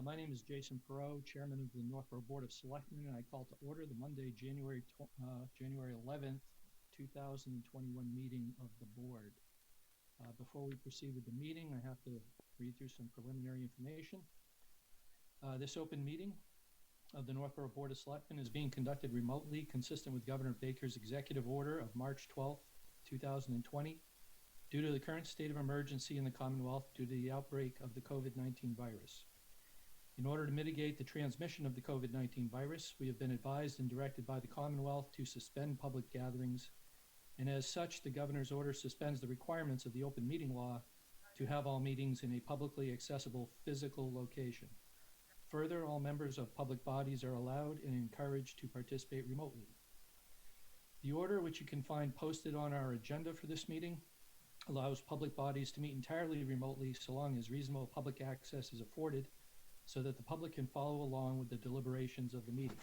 My name is Jason Perot, Chairman of the Northborough Board of Selectmen, and I call to order the Monday, January 11th, 2021 meeting of the board. Before we proceed with the meeting, I have to read through some preliminary information. This open meeting of the Northborough Board of Selectmen is being conducted remotely, consistent with Governor Baker's executive order of March 12th, 2020, due to the current state of emergency in the Commonwealth due to the outbreak of the COVID-19 virus. In order to mitigate the transmission of the COVID-19 virus, we have been advised and directed by the Commonwealth to suspend public gatherings, and as such, the Governor's order suspends the requirements of the open meeting law to have all meetings in a publicly accessible physical location. Further, all members of public bodies are allowed and encouraged to participate remotely. The order, which you can find posted on our agenda for this meeting, allows public bodies to meet entirely remotely so long as reasonable public access is afforded, so that the public can follow along with the deliberations of the meeting.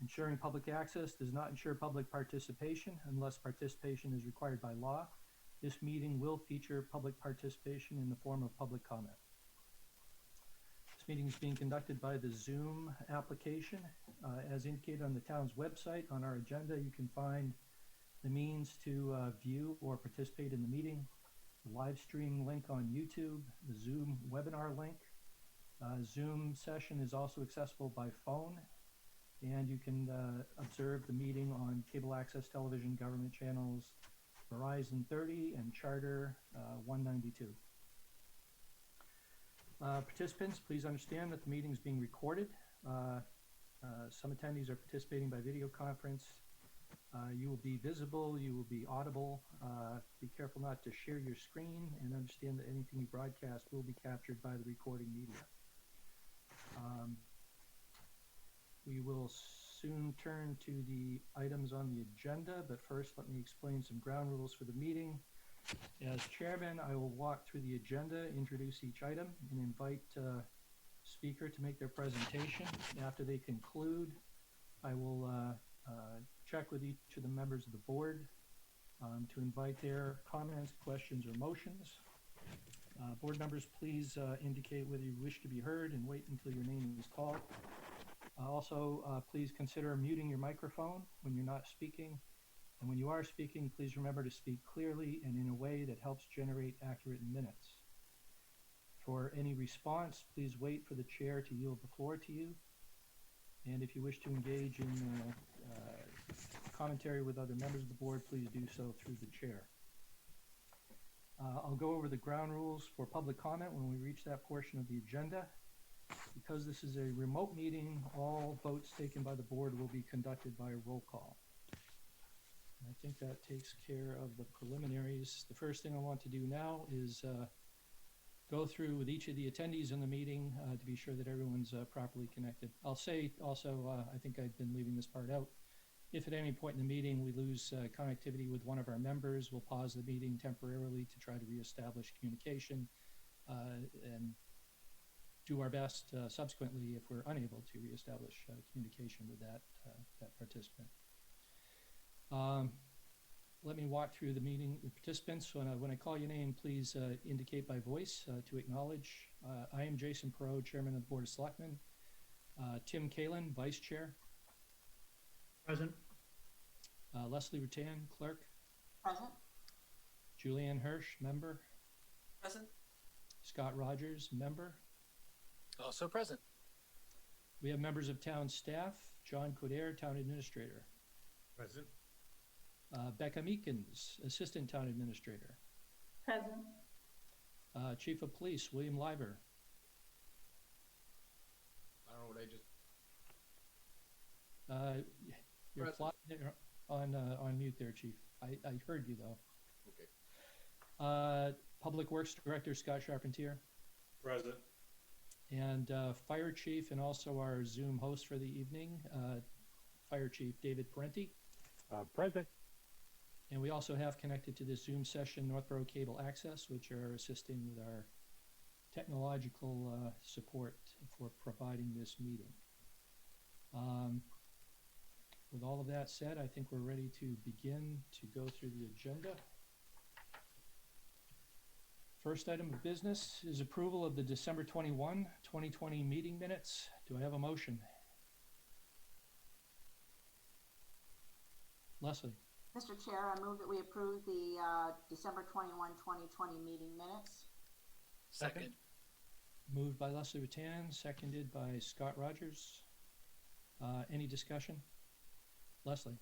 Ensuring public access does not ensure public participation unless participation is required by law. This meeting will feature public participation in the form of public comment. This meeting is being conducted by the Zoom application. As indicated on the town's website, on our agenda, you can find the means to view or participate in the meeting, the live stream link on YouTube, the Zoom webinar link. Zoom session is also accessible by phone, and you can observe the meeting on cable access television government channels Verizon 30 and Charter 192. Participants, please understand that the meeting is being recorded. Some attendees are participating by video conference. You will be visible, you will be audible. Be careful not to share your screen, and understand that anything you broadcast will be captured by the recording media. We will soon turn to the items on the agenda, but first let me explain some ground rules for the meeting. As chairman, I will walk through the agenda, introduce each item, and invite speaker to make their presentation. After they conclude, I will check with each of the members of the board to invite their comments, questions, or motions. Board members, please indicate whether you wish to be heard and wait until your name is called. Also, please consider muting your microphone when you're not speaking. And when you are speaking, please remember to speak clearly and in a way that helps generate accurate minutes. For any response, please wait for the chair to yield the floor to you. And if you wish to engage in commentary with other members of the board, please do so through the chair. I'll go over the ground rules for public comment when we reach that portion of the agenda. Because this is a remote meeting, all votes taken by the board will be conducted by a roll call. And I think that takes care of the preliminaries. The first thing I want to do now is go through with each of the attendees in the meeting to be sure that everyone's properly connected. I'll say also, I think I've been leaving this part out. If at any point in the meeting we lose connectivity with one of our members, we'll pause the meeting temporarily to try to reestablish communication and do our best subsequently if we're unable to reestablish communication with that participant. Let me walk through the meeting with participants. When I call your name, please indicate by voice to acknowledge. I am Jason Perot, Chairman of the Board of Selectmen. Tim Kalin, Vice Chair. Present. Leslie Rattan, Clerk. Present. Julianne Hirsch, Member. Present. Scott Rogers, Member. Also present. We have members of town staff. John Coder, Town Administrator. Present. Becca Meekins, Assistant Town Administrator. Present. Chief of Police, William Liver. I don't know what I just... You're on mute there, Chief. I heard you, though. Okay. Public Works Director, Scott Charpentier. Present. And Fire Chief, and also our Zoom host for the evening, Fire Chief David Parenti. Present. And we also have connected to this Zoom session Northborough Cable Access, which are assisting with our technological support for providing this meeting. With all of that said, I think we're ready to begin to go through the agenda. First item of business is approval of the December 21, 2020 meeting minutes. Do I have a motion? Leslie, Mr. Chair, I move that we approve the December 21, 2020 meeting minutes. Second. moved by Leslie Rattan, seconded by Scott Rogers. Any discussion? Leslie?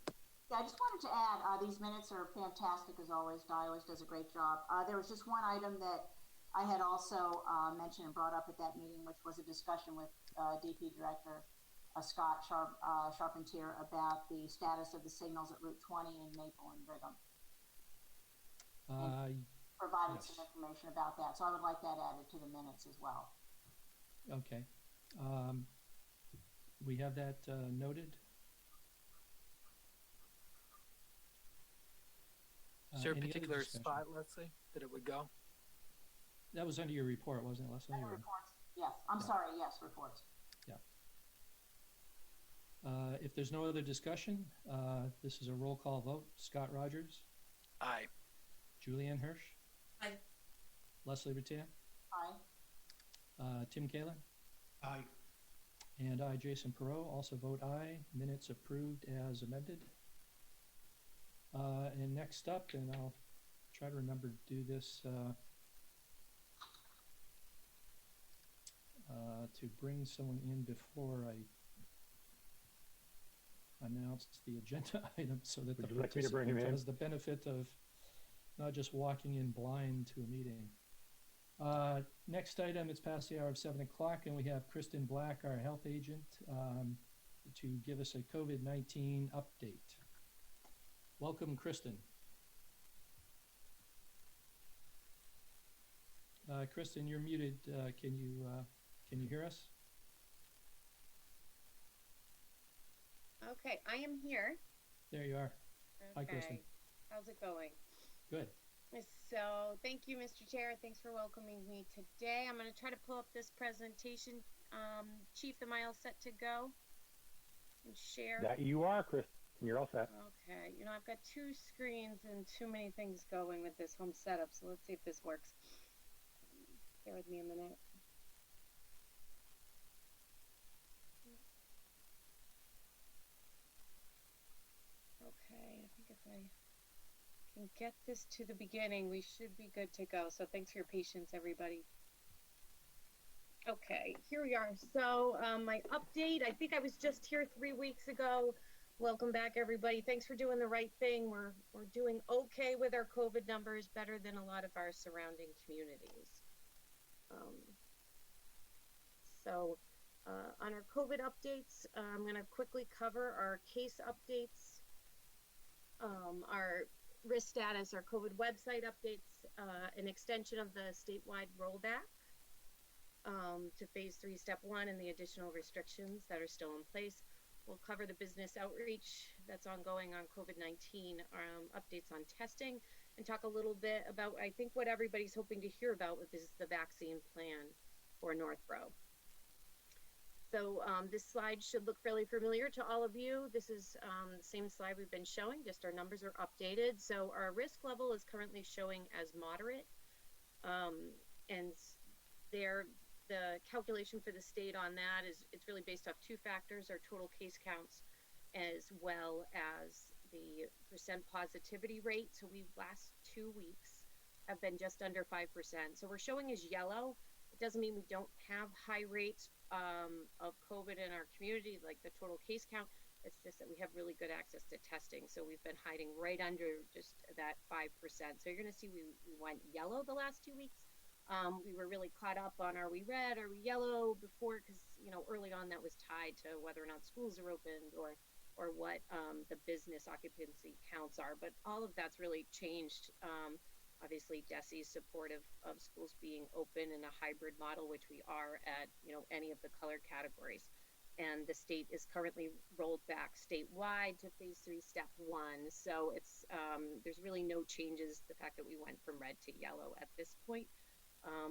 Yeah, I just wanted to add, these minutes are fantastic as always. Di always does a great job. There was just one item that I had also mentioned and brought up at that meeting, which was a discussion with DP Director Scott Charpentier about the status of the signals at Route 20 in Maple and Brigham. Provided Yes. some information about that, so I would like that added to the minutes as well. Okay. We have that noted. Is there a Any other particular discussion? spot, Leslie, that it would go? That was under your report, wasn't it, Leslie? And Or- reports, yes, I'm Yeah. sorry, yes, reports. If there's no other discussion, this is a roll call vote. Scott Rogers, Aye. Julianne Hirsch, Aye. Leslie Rattan, Aye. Tim Kalen, Aye. and I, Jason Perot, also vote aye. Minutes approved as amended. And next up, and I'll try to remember to do this to bring someone in before I announce the agenda item so that the Would you like me to bring him participant in? has the benefit of not just walking in blind to a meeting. Next item, it's past the hour of 7 o'clock, and we have Kristen Black, our health agent, to give us a COVID-19 update. Welcome, Kristen. Kristen, you're muted. Can you hear us? Okay, I am here. There you are. Hi, Kristen. Okay, how's it going? Good. So, thank you, Mr. Chair. Thanks for welcoming me today. I'm going to try to pull up this presentation. Chief, am I all set to go and share? That you are, Chris. You're all set. Okay, you know, I've got two screens and too many things going with this home setup, so let's see if this works. Bear with me a minute. Okay, I think if I can get this to the beginning, we should be good to go. So thanks for your patience, everybody. Okay, here we are. So my update, I think I was just here 3 weeks ago. Welcome back, everybody. Thanks for doing the right thing. We're doing okay with our COVID numbers, better than a lot of our surrounding communities. On our COVID updates, I'm going to quickly cover our case updates, our risk status, our COVID website updates, an extension of the statewide rollback to phase 3, step 1, and the additional restrictions that are still in place. We'll cover the business outreach that's ongoing on COVID-19, updates on testing, and talk a little bit about, I think, what everybody's hoping to hear about, which is the vaccine plan for Northborough. So this slide should look fairly familiar to all of you. This is the same slide we've been showing, just our numbers are updated. So our risk level is currently showing as moderate. And the calculation for the state on that is it's really based off two factors, our total case counts, as well as the percent positivity rate. So we last 2 weeks have been just under 5%. So we're showing as yellow. It doesn't mean we don't have high rates of COVID in our community, like the total case count. It's just that we have really good access to testing. So we've been hiding right under just that 5%. So you're going to see we went yellow the last 2 weeks. We were really caught up on, are we red, are we yellow before, because, you know, early on that was tied to whether or not schools are opened or what the business occupancy counts are. But all of that's really changed. Obviously, DESE's supportive of schools being open in a hybrid model, which we are at, you know, any of the color categories. And the state is currently rolled back statewide to phase 3, step 1. So it's there's really no changes. The fact that we went from red to yellow at this point,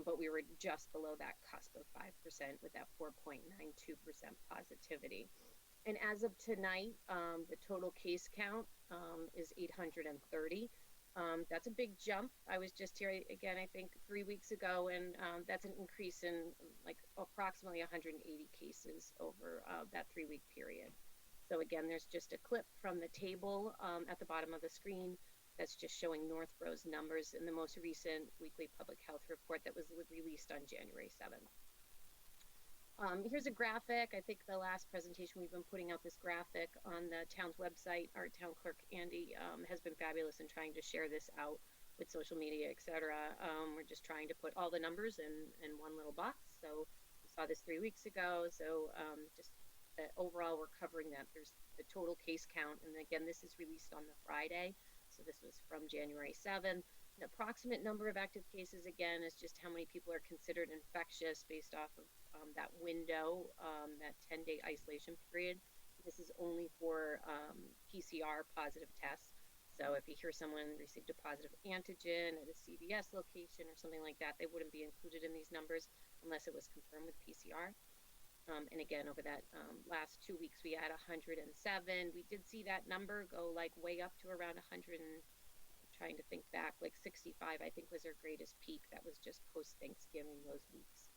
but we were just below that cusp of 5% with that 4.92% positivity. And as of tonight, the total case count is 830. That's a big jump. I was just here again, I think 3 weeks ago, and that's an increase in like approximately 180 cases over that 3-week period. So again, there's just a clip from the table at the bottom of the screen that's just showing Northborough's numbers in the most recent weekly public health report that was released on January 7th. Here's a graphic. I think the last presentation we've been putting out this graphic on the town's website. Our town clerk, Andy, has been fabulous in trying to share this out with social media, etc. We're just trying to put all the numbers in one little box. So we saw this 3 weeks ago. So just that overall we're covering that. There's the total case count. And again, this is released on the Friday. So this was from January 7th. The approximate number of active cases, again, is just how many people are considered infectious based off of that window, that 10-day isolation period. This is only for PCR positive tests. So if you hear someone received a positive antigen at a CVS location or something like that, they wouldn't be included in these numbers unless it was confirmed with PCR. And again, over that last 2 weeks, we had 107. We did see that number go like way up to around 100 and trying to think back, like 65, I think was our greatest peak. That was just post-Thanksgiving, those weeks.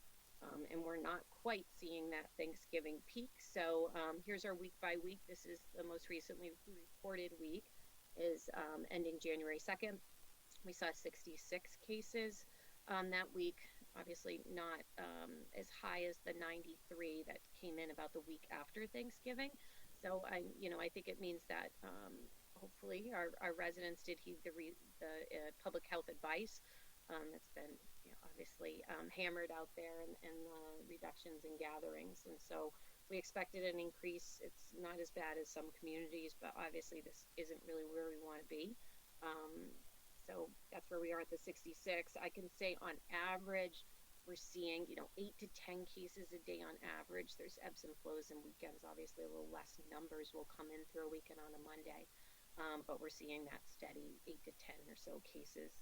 And we're not quite seeing that Thanksgiving peak. So here's our week by week. This is the most recently reported week, is ending January 2nd. We saw 66 cases that week. Obviously not as high as the 93 that came in about the week after Thanksgiving. So I think it means that hopefully our residents did heed the public health advice that's been obviously hammered out there and reductions in gatherings. And so we expected an increase. It's not as bad as some communities, but obviously this isn't really where we want to be. So that's where we are at the 66. I can say on average, we're seeing, 8 to 10 cases a day on average. There's ebbs and flows and weekends. Obviously, a little less numbers will come in through a weekend on a Monday. But we're seeing that steady 8 to 10 or so cases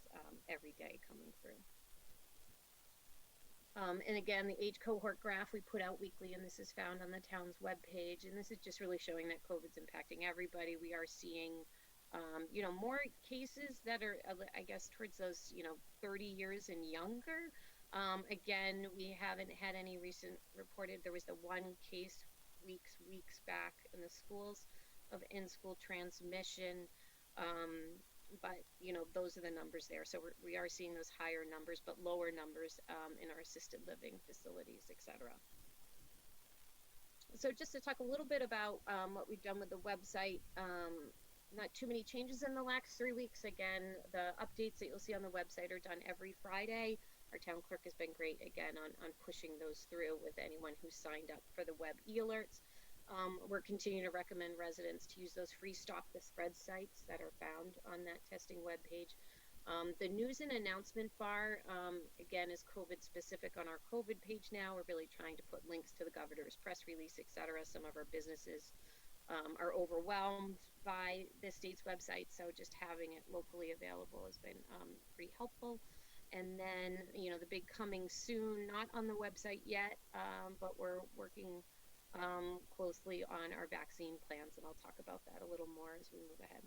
every day coming through. And again, the age cohort graph we put out weekly, and this is found on the town's webpage. And this is just really showing that COVID's impacting everybody. We are seeing more cases that are, I guess, towards those, 30 years and younger. Again, we haven't had any recent reported. There was the one case weeks back in the schools of in-school transmission. But, those are the numbers there. So we are seeing those higher numbers, but lower numbers in our assisted living facilities, et cetera. So just to talk a little bit about what we've done with the website. Not too many changes in the last 3 weeks. Again, the updates that you'll see on the website are done every Friday. Our town clerk has been great, again, on pushing those through with anyone who's signed up for the web e-alerts. We're continuing to recommend residents to use those free Stop the Spread sites that are found on that testing webpage. The news and announcement bar, again, is COVID specific on our COVID page now. We're really trying to put links to the governor's press release, et cetera. Some of our businesses are overwhelmed by the state's website, so just having it locally available has been pretty helpful. And then, the big coming soon, not on the website yet, but we're working closely on our vaccine plans, and I'll talk about that a little more as we move ahead.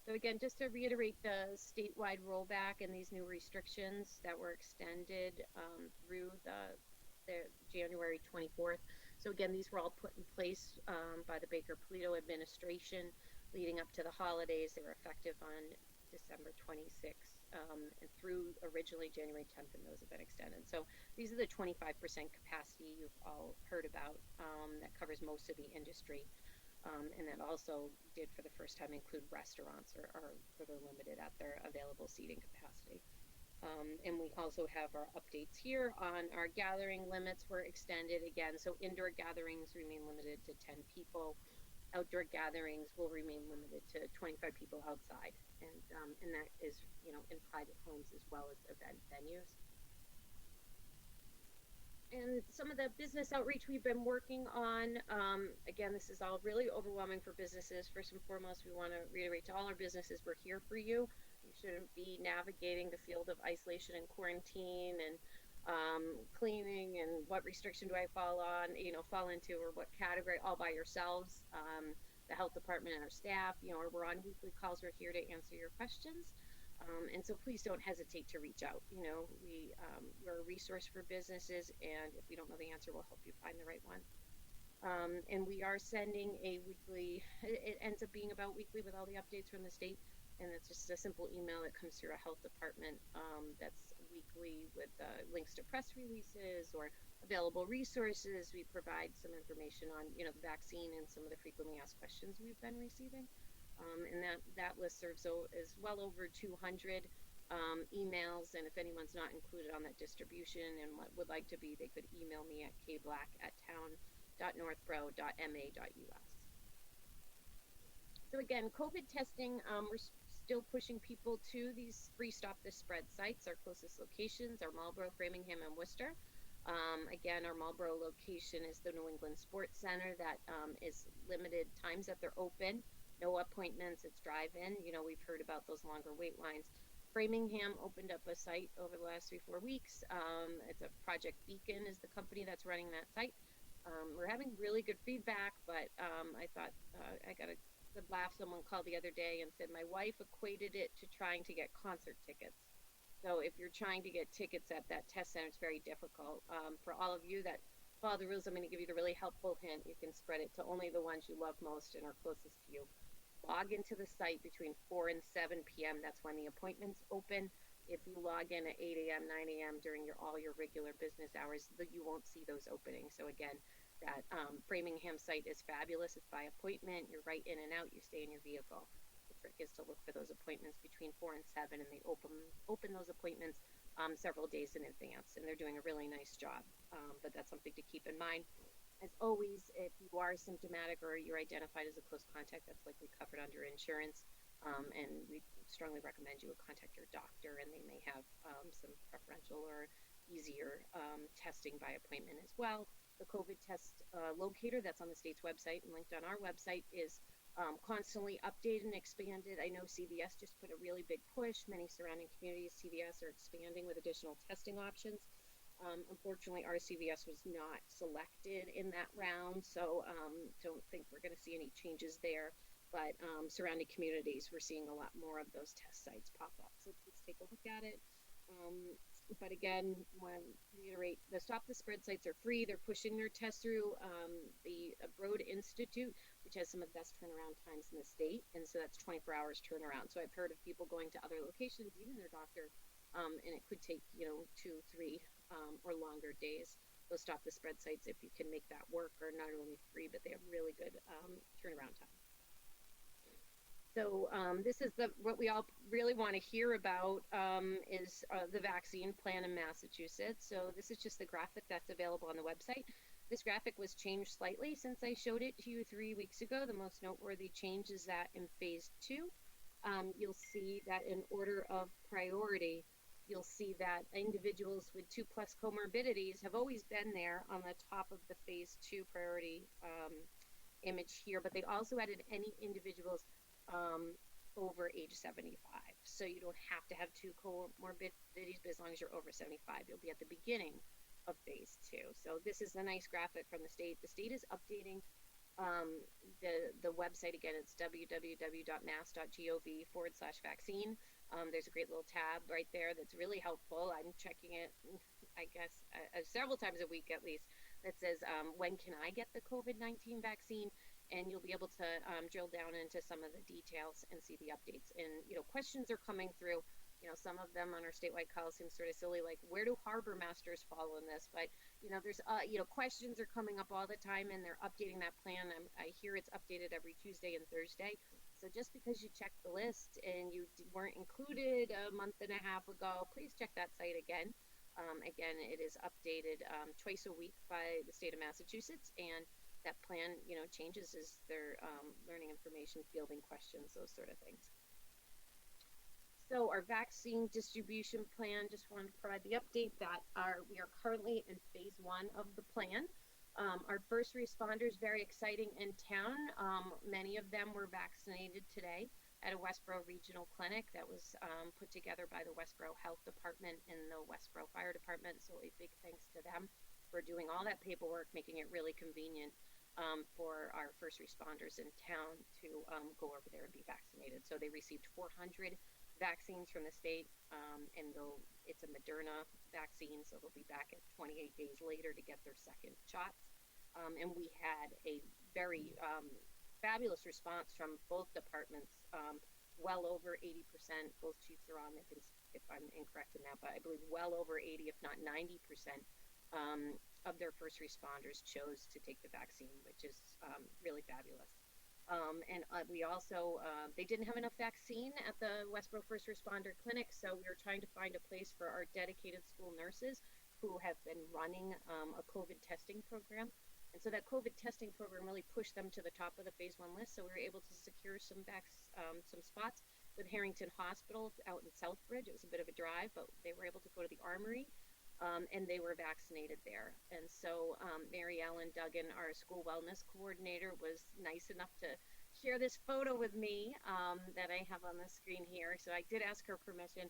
So again, just to reiterate the statewide rollback and these new restrictions that were extended through the January 24th. So again, these were all put in place by the Baker-Polito administration leading up to the holidays. They were effective on December 26th and through originally January 10th, and those have been extended. So these are the 25% capacity you've all heard about that covers most of the industry. And that also did for the first time include restaurants or further limited at their available seating capacity. And we also have our updates here on our gathering limits were extended again. So indoor gatherings remain limited to 10 people. Outdoor gatherings will remain limited to 25 people outside. And that is, in private homes as well as event venues. And some of the business outreach we've been working on, again, this is all really overwhelming for businesses. First and foremost, we want to reiterate to all our businesses, we're here for you. You shouldn't be navigating the field of isolation and quarantine and cleaning and what restriction do I fall into or what category all by yourselves. the health department and our staff, or we're on weekly calls. We're here to answer your questions. And so please don't hesitate to reach out. We're a resource for businesses, and if we don't know the answer, we'll help you find the right one. And we are sending a weekly, it ends up being about weekly with all the updates from the state. And it's just a simple email that comes through our health department that's weekly with links to press releases or available resources. We provide some information on, the vaccine and some of the frequently asked questions we've been receiving. And that list serves as well over 200 emails. And if anyone's not included on that distribution and would like to be, they could email me at kblack@town.northborough.ma.us. So again, COVID testing, we're still pushing people to these free Stop the Spread sites. Our closest locations are Marlborough, Framingham, and Worcester. Again, our Marlborough location is the New England Sports Center that is limited times that they're open. No appointments, it's drive-in. We've heard about those longer wait lines. Framingham opened up a site over the last 3-4 weeks. It's a Project Beacon is the company that's running that site. We're having really good feedback, but I thought I got a good laugh. Someone called the other day and said my wife equated it to trying to get concert tickets. So if you're trying to get tickets at that test center, it's very difficult. For all of you that follow the rules, I'm going to give you the really helpful hint. You can spread it to only the ones you love most and are closest to you. Log into the site between 4 and 7 p.m. That's when the appointments open. If you log in at 8 a.m., 9 a.m. during all your regular business hours, you won't see those openings. So again, that Framingham site is fabulous. It's by appointment. You're right in and out. You stay in your vehicle. The trick is to look for those appointments between 4 and 7, and they open those appointments several days in advance, and they're doing a really nice job. But that's something to keep in mind. As always, if you are symptomatic or you're identified as a close contact, that's likely covered under insurance. And we strongly recommend you would contact your doctor, and they may have some preferential or easier testing by appointment as well. The COVID test locator that's on the state's website and linked on our website is constantly updated and expanded. I know CVS just put a really big push. Many surrounding communities, CVS, are expanding with additional testing options. Unfortunately, our CVS was not selected in that round, so don't think we're going to see any changes there. But surrounding communities, we're seeing a lot more of those test sites pop up. So please take a look at it. But again, want to reiterate, the Stop the Spread sites are free. They're pushing their tests through the Broad Institute, which has some of the best turnaround times in the state. And so that's 24 hours turnaround. So I've heard of people going to other locations, even their doctor, and it could take, 2, 3 or longer days. Those Stop the Spread sites, if you can make that work, are not only free, but they have really good turnaround time. So this is what we all really want to hear about is the vaccine plan in Massachusetts. So this is just the graphic that's available on the website. This graphic was changed slightly since I showed it to you 3 weeks ago. The most noteworthy change is that in phase 2, you'll see that in order of priority, you'll see that individuals with 2+ comorbidities have always been there on the top of the phase 2 priority image here, but they also added any individuals over age 75. So you don't have to have 2 comorbidities, but as long as you're over 75, you'll be at the beginning of phase 2. So this is a nice graphic from the state. The state is updating the website again. It's www.mass.gov/vaccine. There's a great little tab right there that's really helpful. I'm checking it, I guess, several times a week at least, that says, when can I get the COVID-19 vaccine? And you'll be able to drill down into some of the details and see the updates. And, questions are coming through. Some of them on our statewide calls seem sort of silly, like, where do harbor masters fall in this? But, there's, questions are coming up all the time, and they're updating that plan. I hear it's updated every Tuesday and Thursday. So just because you checked the list and you weren't included a month and a half ago, please check that site again. Again, it is updated twice a week by the state of Massachusetts, and that plan, changes as they're learning information, fielding questions, those sort of things. So our vaccine distribution plan, just wanted to provide the update that we are currently in phase 1 of the plan. Our first responders, very exciting in town. Many of them were vaccinated today at a Westborough Regional Clinic that was put together by the Westborough Health Department and the Westborough Fire Department. So a big thanks to them for doing all that paperwork, making it really convenient. for our first responders in town to go over there and be vaccinated. So they received 400 vaccines from the state, and it's a Moderna vaccine, so they'll be back at 28 days later to get their second shots. And we had a very fabulous response from both departments, well over 80%. Both chiefs are on, I think, if I'm incorrect in that, but I believe well over 80, if not 90%, of their first responders chose to take the vaccine, which is really fabulous. And we also, they didn't have enough vaccine at the Westboro First Responder Clinic, so we were trying to find a place for our dedicated school nurses who have been running a COVID testing program. And so that COVID testing program really pushed them to the top of the phase 1 list. So we were able to secure some spots with Harrington Hospital out in Southbridge. It was a bit of a drive, but they were able to go to the Armory. And they were vaccinated there. And so Mary Ellen Duggan, our school wellness coordinator, was nice enough to share this photo with me that I have on the screen here. So I did ask her permission,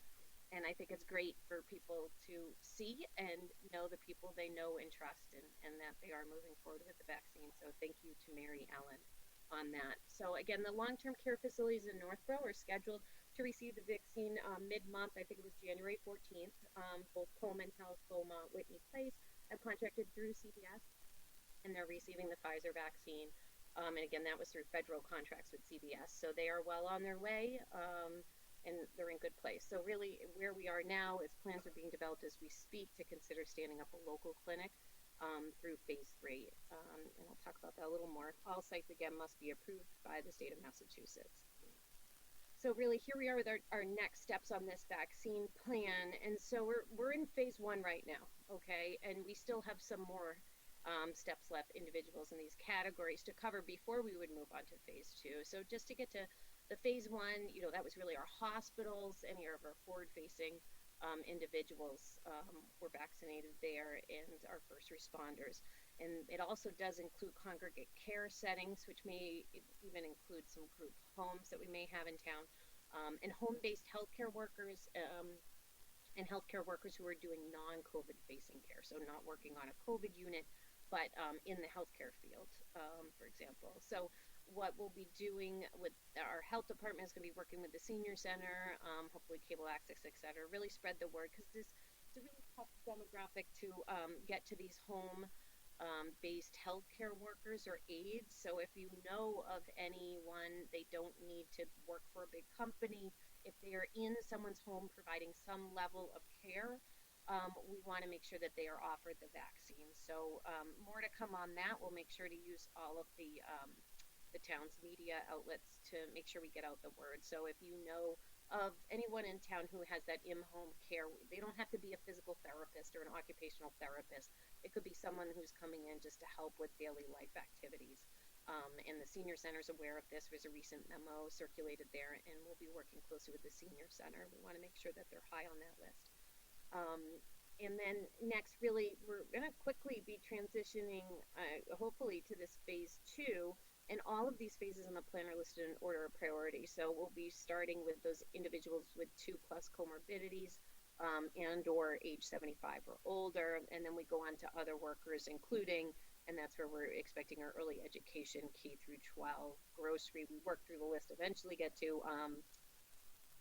and I think it's great for people to see and know the people they know and trust, and that they are moving forward with the vaccine. So thank you to Mary Ellen on that. So again, the long-term care facilities in Northborough are scheduled to receive the vaccine mid-month. I think it was January 14th. Both Coleman Health, Beaumont, Whitney Place have contracted through CVS, and they're receiving the Pfizer vaccine. And again, that was through federal contracts with CVS. So they are well on their way, and they're in good place. So really, where we are now is plans are being developed as we speak to consider standing up a local clinic through phase 3. And I'll talk about that a little more. All sites, again, must be approved by the state of Massachusetts. So really, here we are with our next steps on this vaccine plan. And so we're in phase 1 right now, okay? And we still have some more steps left, individuals in these categories to cover before we would move on to phase 2. So just to get to the phase 1, that was really our hospitals, any of our forward-facing individuals were vaccinated there, and our first responders. And it also does include congregate care settings, which may even include some group homes that we may have in town, and home-based healthcare workers and healthcare workers who are doing non-COVID facing care, so not working on a COVID unit, but in the healthcare field, for example. So what we'll be doing with our health department is going to be working with the senior center, hopefully cable access, et cetera, really spread the word, because it's a really tough demographic to get to these home based healthcare workers or aides. So if you know of anyone, they don't need to work for a big company. If they are in someone's home providing some level of care, we want to make sure that they are offered the vaccine. So more to come on that. We'll make sure to use all of the town's media outlets to make sure we get out the word. So if you know of anyone in town who has that in-home care, they don't have to be a physical therapist or an occupational therapist. It could be someone who's coming in just to help with daily life activities. And the senior center is aware of this. There's a recent memo circulated there, and we'll be working closely with the senior center. We want to make sure that they're high on that list. And then next, really, we're going to quickly be transitioning, hopefully, to this phase 2. And all of these phases in the plan are listed in order of priority. So we'll be starting with those individuals with 2+ comorbidities and or age 75 or older. And then we go on to other workers, including, and that's where we're expecting our early education, K through 12, grocery. We work through the list, eventually get to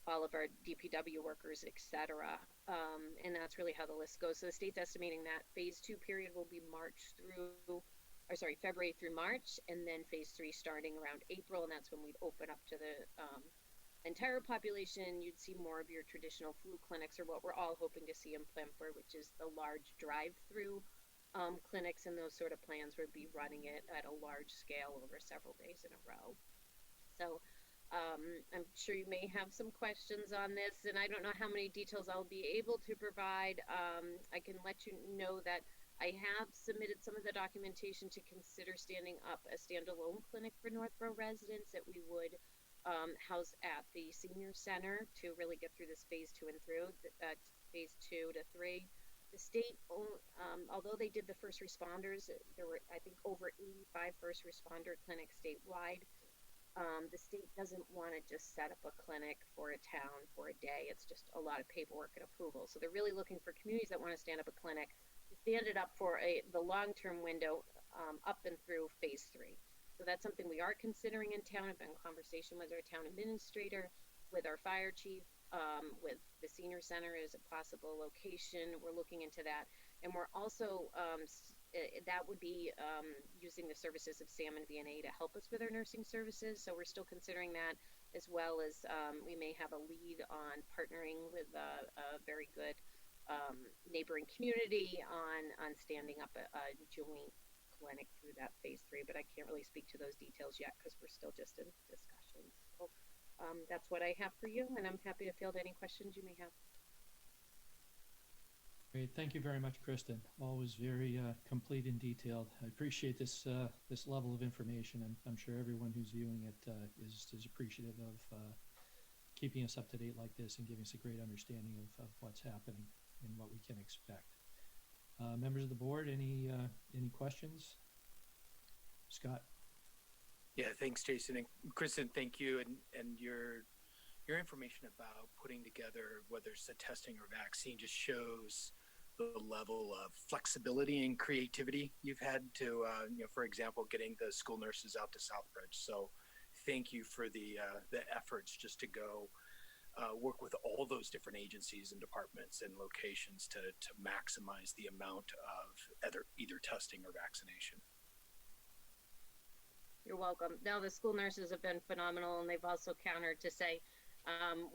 all of our DPW workers, et cetera. And that's really how the list goes. So the state's estimating that phase 2 period will be February through March, and then phase 3 starting around April, and that's when we'd open up to the entire population. You'd see more of your traditional flu clinics, or what we're all hoping to see in Plemford, which is the large drive-through clinics, and those sort of plans would be running it at a large scale over several days in a row. So I'm sure you may have some questions on this, and I don't know how many details I'll be able to provide. I can let you know that I have submitted some of the documentation to consider standing up a standalone clinic for Northborough residents that we would house at the senior center to really get through this phase 2 and through, phase 2 to 3. The state, although they did the first responders, there were, I think, over 85 first responder clinics statewide. The state doesn't want to just set up a clinic for a town for a day. It's just a lot of paperwork and approval. So they're really looking for communities that want to stand up a clinic, stand it up for the long-term window, up and through phase 3. So that's something we are considering in town. I've been in conversation with our town administrator, with our fire chief, with the senior center as a possible location. We're looking into that. And we're also, that would be using the services of Sam and VNA to help us with our nursing services. So we're still considering that, as well as we may have a lead on partnering with a very good neighboring community on standing up a joint clinic through that phase 3, but I can't really speak to those details yet because we're still just in discussions. So that's what I have for you, and I'm happy to field any questions you may have. Great, thank you very much, Kristen. Always very complete and detailed. I appreciate this this level of information, and I'm sure everyone who's viewing it is appreciative of keeping us up to date like this and giving us a great understanding of what's happening and what we can expect. Members of the board, any questions? Scott? Yeah, thanks, Jason. And Kristen, thank you. And your information about putting together, whether it's a testing or vaccine, just shows the level of flexibility and creativity you've had to, for example, getting the school nurses out to Southbridge. So thank you for the efforts just to go work with all those different agencies and departments and locations to maximize the amount of either testing or vaccination. You're welcome. No, the school nurses have been phenomenal, and they've also countered to say,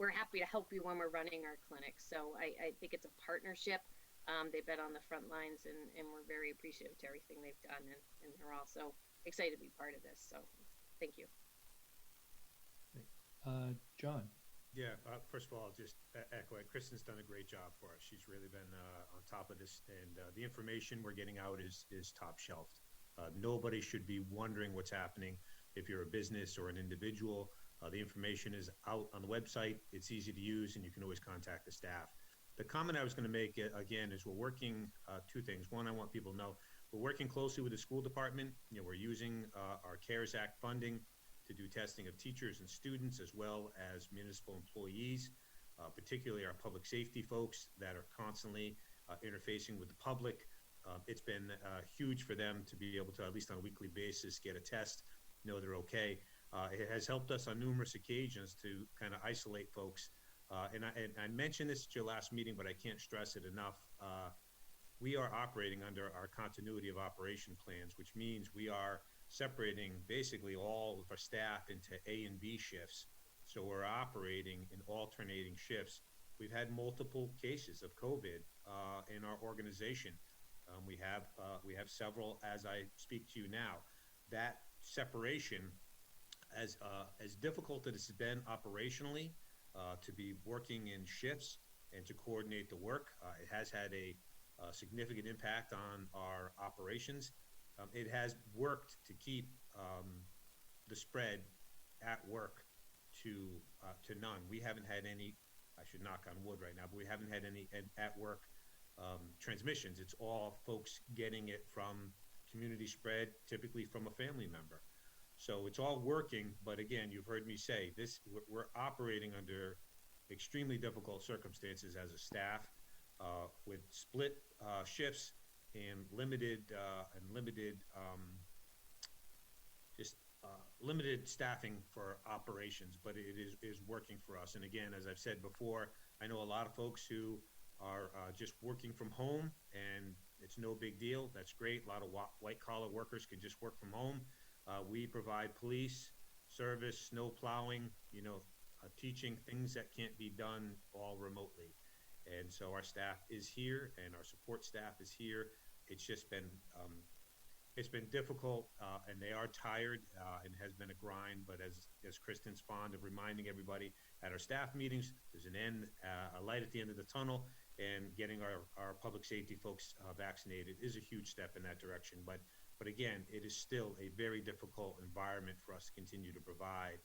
we're happy to help you when we're running our clinics. So I think it's a partnership. They've been on the front lines, and we're very appreciative to everything they've done, and they're also excited to be part of this. So thank you. John? Yeah, first of all, I'll just echo it. Kristen's done a great job for us. She's really been on top of this, and the information we're getting out is top shelved. Nobody should be wondering what's happening. If you're a business or an individual, the information is out on the website. It's easy to use, and you can always contact the staff. The comment I was going to make, again, is we're working two things. One, I want people to know we're working closely with the school department. We're using our CARES Act funding to do testing of teachers and students, as well as municipal employees, particularly our public safety folks that are constantly interfacing with the public. It's been huge for them to be able to, at least on a weekly basis, get a test, know they're okay. It has helped us on numerous occasions to kind of isolate folks. And I mentioned this at your last meeting, but I can't stress it enough. We are operating under our continuity of operation plans, which means we are separating basically all of our staff into A and B shifts. So we're operating in alternating shifts. We've had multiple cases of COVID in our organization. We have several as I speak to you now. That separation, as difficult as it's been operationally, to be working in shifts and to coordinate the work, it has had a significant impact on our operations. It has worked to keep the spread at work to none. We haven't had any, I should knock on wood right now, but we haven't had any at work transmissions. It's all folks getting it from community spread, typically from a family member. So it's all working, but again, you've heard me say this, we're operating under extremely difficult circumstances as a staff with split shifts and limited staffing for operations, but it is working for us. And again, as I've said before, I know a lot of folks who are just working from home, and it's no big deal. That's great. A lot of white-collar workers can just work from home. We provide police service, snow plowing, teaching, things that can't be done all remotely. And so our staff is here, and our support staff is here. It's just been difficult, and they are tired, and has been a grind. But as Kristen's fond of reminding everybody at our staff meetings, there's a light at the end of the tunnel, and getting our public safety folks vaccinated is a huge step in that direction. But again, it is still a very difficult environment for us to continue to provide,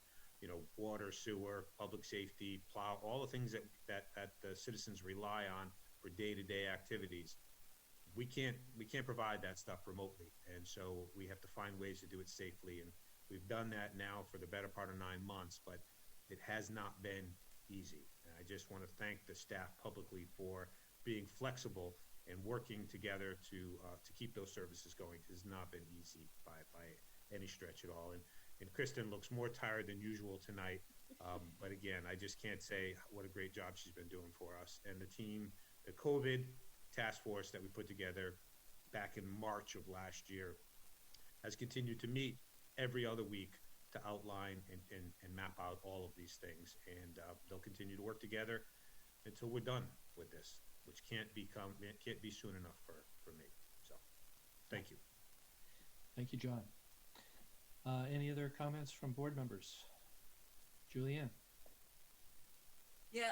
water, sewer, public safety, plow, all the things that the citizens rely on for day-to-day activities. We can't provide that stuff remotely, and so we have to find ways to do it safely. And we've done that now for the better part of 9 months, but it has not been easy. And I just want to thank the staff publicly for being flexible and working together to keep those services going has not been easy by any stretch at all. And Kristen looks more tired than usual tonight. But again, I just can't say what a great job she's been doing for us. And the team, the COVID task force that we put together back in March of last year, has continued to meet every other week to outline and map out all of these things. And they'll continue to work together until we're done with this, which can't be soon enough for me. So, thank you. Thank you, John. Any other comments from board members? Julianne? Yeah,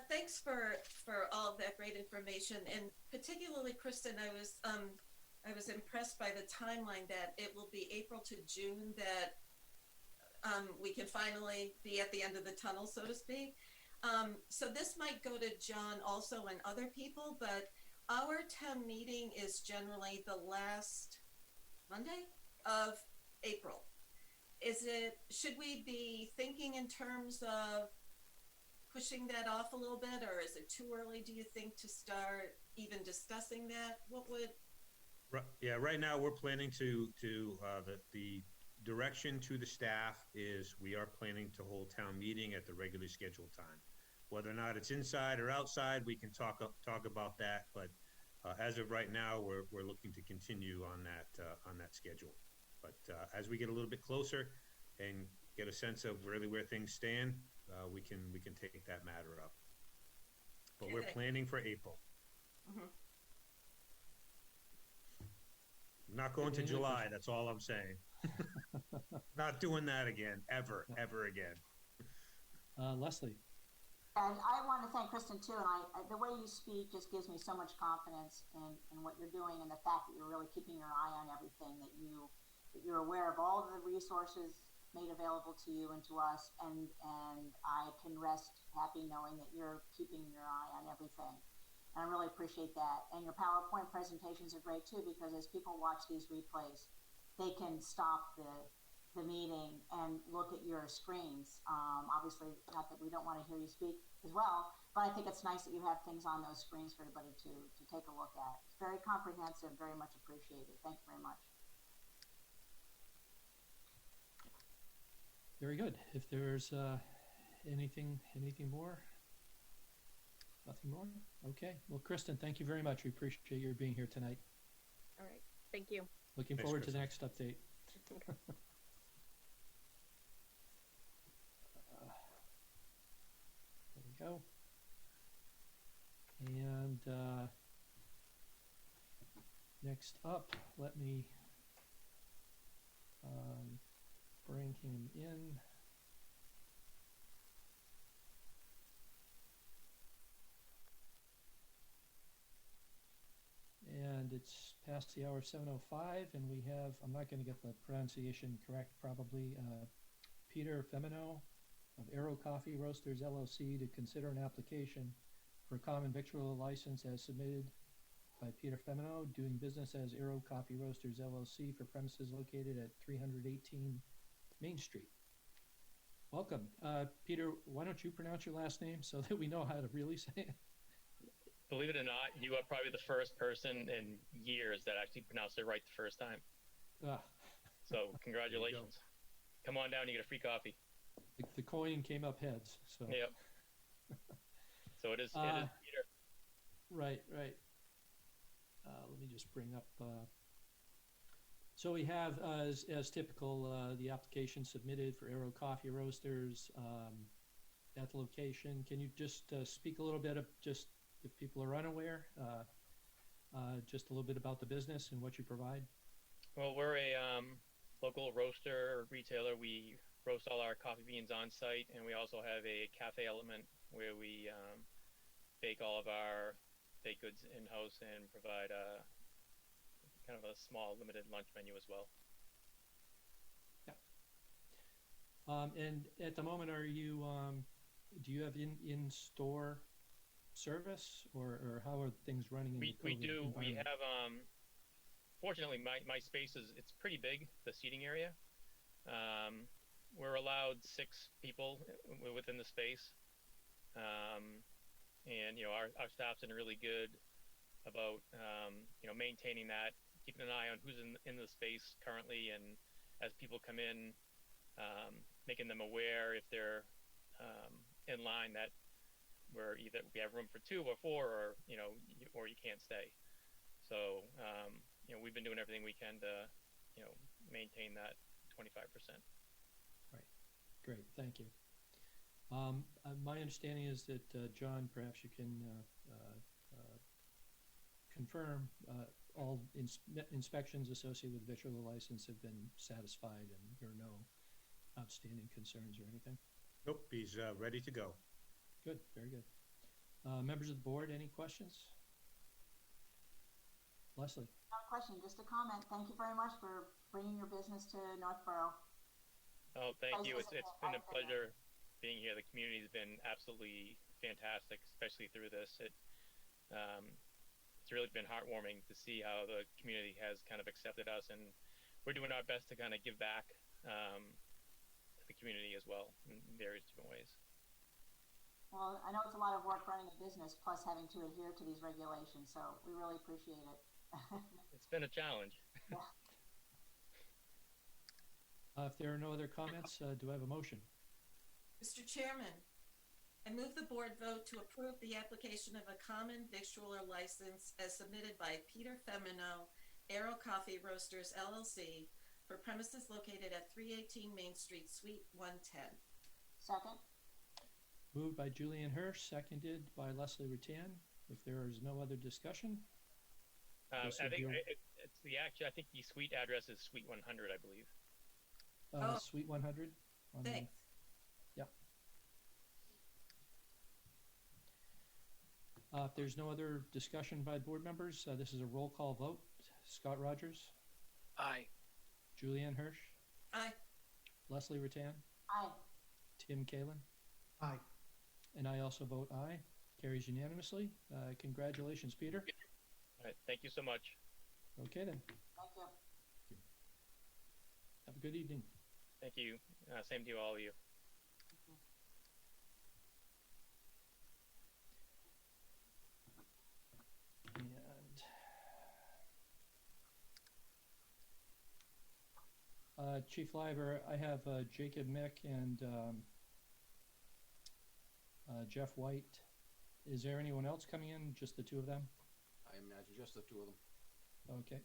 thanks for all of that great information, and particularly Kristen, I was impressed by the timeline that it will be April to June that we can finally be at the end of the tunnel, so to speak. So this might go to John also and other people, but our town meeting is generally the last Monday of April. Should we be thinking in terms of pushing that off a little bit, or is it too early, do you think, to start even discussing that? Right now we're planning to the direction to the staff is we are planning to hold town meeting at the regularly scheduled time. Whether or not it's inside or outside, we can talk about that. But as of right now, we're looking to continue on that schedule. But as we get a little bit closer and get a sense of really where things stand, we can take that matter up. But we're planning for April. Mm-hmm. Not going to July. That's all I'm saying. Not doing that again, ever again. Leslie? And I want to thank Kristen too, and the way you speak just gives me so much confidence in what you're doing, and the fact that you're really keeping your eye on everything, that you're aware of all of the resources made available to you and to us, and I can rest happy knowing that you're keeping your eye on everything. And I really appreciate that. And your PowerPoint presentations are great too, because as people watch these replays, they can stop the meeting and look at your screens. Obviously, not that we don't want to hear you speak as well, but I think it's nice that you have things on those screens for everybody to take a look at. It's very comprehensive, very much appreciated. Thank you very much. Very good. If there's anything more? Nothing more? Okay. Well, Kristen, thank you very much. We appreciate your being here tonight. All right. Thank you. Looking Thanks, forward to the Kristen. next update. There we go. And next up, let me bring him in. And it's past the hour of 7:05, and we have, I'm not going to get the pronunciation correct probably, Peter Femino of Aero Coffee Roasters LLC to consider an application for a common victual license as submitted by Peter Femino, doing business as Aero Coffee Roasters LLC for premises located at 318 Main Street. Welcome. Peter, why don't you pronounce your last name so that we know how to really say it? Believe it or not, you are probably the first person in years that actually pronounced it right the first time. So congratulations. Come on down, you get a free coffee. The coin came up heads. So. Yep. So it is Peter. Right. Let me just bring up. So we have, as typical, the application submitted for Aero Coffee Roasters at the location. Can you just speak a little bit of just, if people are unaware, just a little bit about the business and what you provide? Well, we're a local roaster retailer. We roast all our coffee beans on site, and we also have a cafe element where we bake all of our baked goods in-house and provide kind of a small limited lunch menu as well. Yeah. And at the moment, are you do you have in-store service, or how are things running in the COVID We do. We environment? have fortunately my space it's pretty big, the seating area. We're allowed 6 people within the space, and our staff's in a really good about maintaining that, keeping an eye on who's in the space currently, and as people come in, making them aware if they're in line that we have room for 2 or 4, or or you can't stay. So we've been doing everything we can to maintain that 25%. Right. Great. Thank you. My understanding is that John, perhaps you can confirm all inspections associated with victual license have been satisfied, and there are no outstanding concerns or anything. Nope, he's ready to go. Good. Very good. Members of the board, any questions? Leslie. Not a question, just a comment. Thank you very much for bringing your business to Northborough. Oh, thank you. Places It's been a pleasure being here. The community's been absolutely fantastic, especially through this. It's really been heartwarming to see how the community has kind of accepted us, and we're doing our best to kind of give back to the community as well in various different ways. Well, I know it's a lot of work running a business plus having to adhere to these regulations, so we really appreciate it. It's been a challenge. Yeah. If there are no other comments, do I have a motion? Mr. Chairman, I move the board vote to approve the application of a common victualler license as submitted by Peter Femino, Aero Coffee Roasters LLC, for premises located at 318 Main Street, Suite 110. Second? Moved by Julian Hirsch, seconded by Leslie Rattan. If there is no other discussion. I This would think be I think the suite address is Suite 100, I believe. Oh. Suite 100. Thanks. Yeah. If there's no other discussion by board members, this is a roll call vote. Scott Rogers, Aye. Julianne Hirsch, Aye. Leslie Rattan, Aye. Tim Kalen, Aye. and I also vote aye. Carries unanimously. Congratulations, Peter. All right, thank you so much. Okay then. Thank you. Have a good evening. Thank you. Same to you, all of you. And Chief Liver, I have Jacob Mick and Jeff White. Is there anyone else coming in? Just the two of them? I imagine just the two of them. Okay.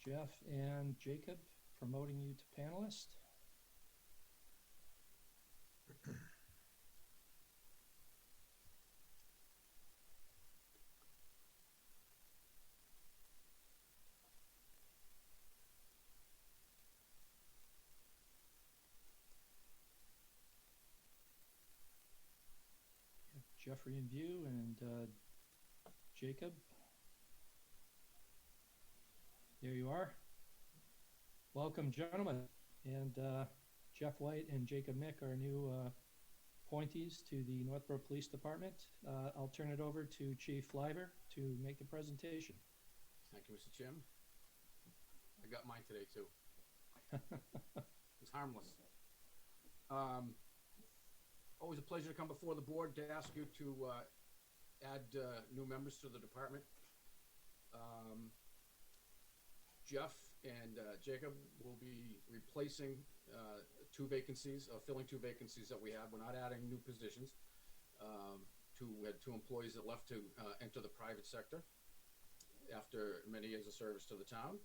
Jeff and Jacob, promoting you to panelist. Jeffrey in view, and Jacob. There you are. Welcome, gentlemen. And Jeff White and Jacob Mick are new appointees to the Northborough Police Department. I'll turn it over to Chief Liver to make the presentation. Thank you, Mr. Chairman. I got mine today, too. It's harmless. Always a pleasure to come before the board to ask you to add new members to the department. Jeff and Jacob will be replacing filling two vacancies that we have. We're not adding new positions. We had two employees that left to enter the private sector after many years of service to the town.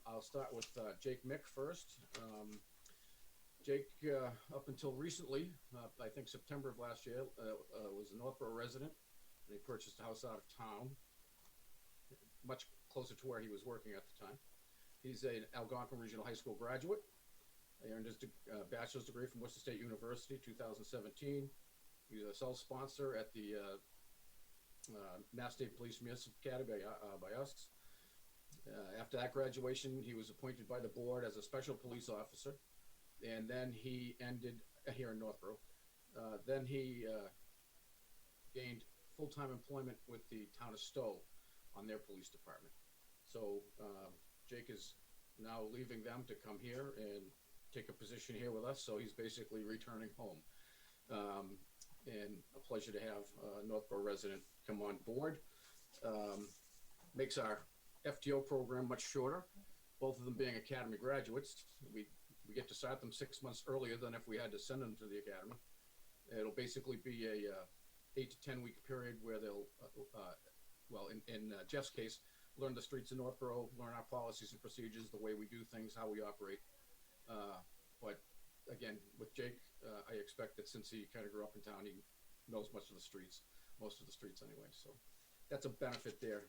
I'll start with Jake Mick first. Jake, up until recently, I think September of last year, was a Northborough resident, and he purchased a house out of town, much closer to where he was working at the time. He's an Algonquin Regional High School graduate. He earned his bachelor's degree from Worcester State University, 2017. He was a self-sponsor at the Mass State Police Municipal Academy by us. After that graduation, he was appointed by the board as a special police officer. And then he ended here in Northborough. Then he gained full-time employment with the town of Stowe on their police department. So Jake is now leaving them to come here and take a position here with us. So he's basically returning home. and a pleasure to have a Northborough resident come on board. Makes our FTO program much shorter. Both of them being academy graduates, we get to start them 6 months earlier than if we had to send them to the academy. It'll basically be a 8 to 10 week period where they'll, in Jeff's case, learn the streets of Northborough, learn our policies and procedures, the way we do things, how we operate. But again, with Jake, I expect that since he kind of grew up in town, he knows most of the streets anyway. So that's a benefit there.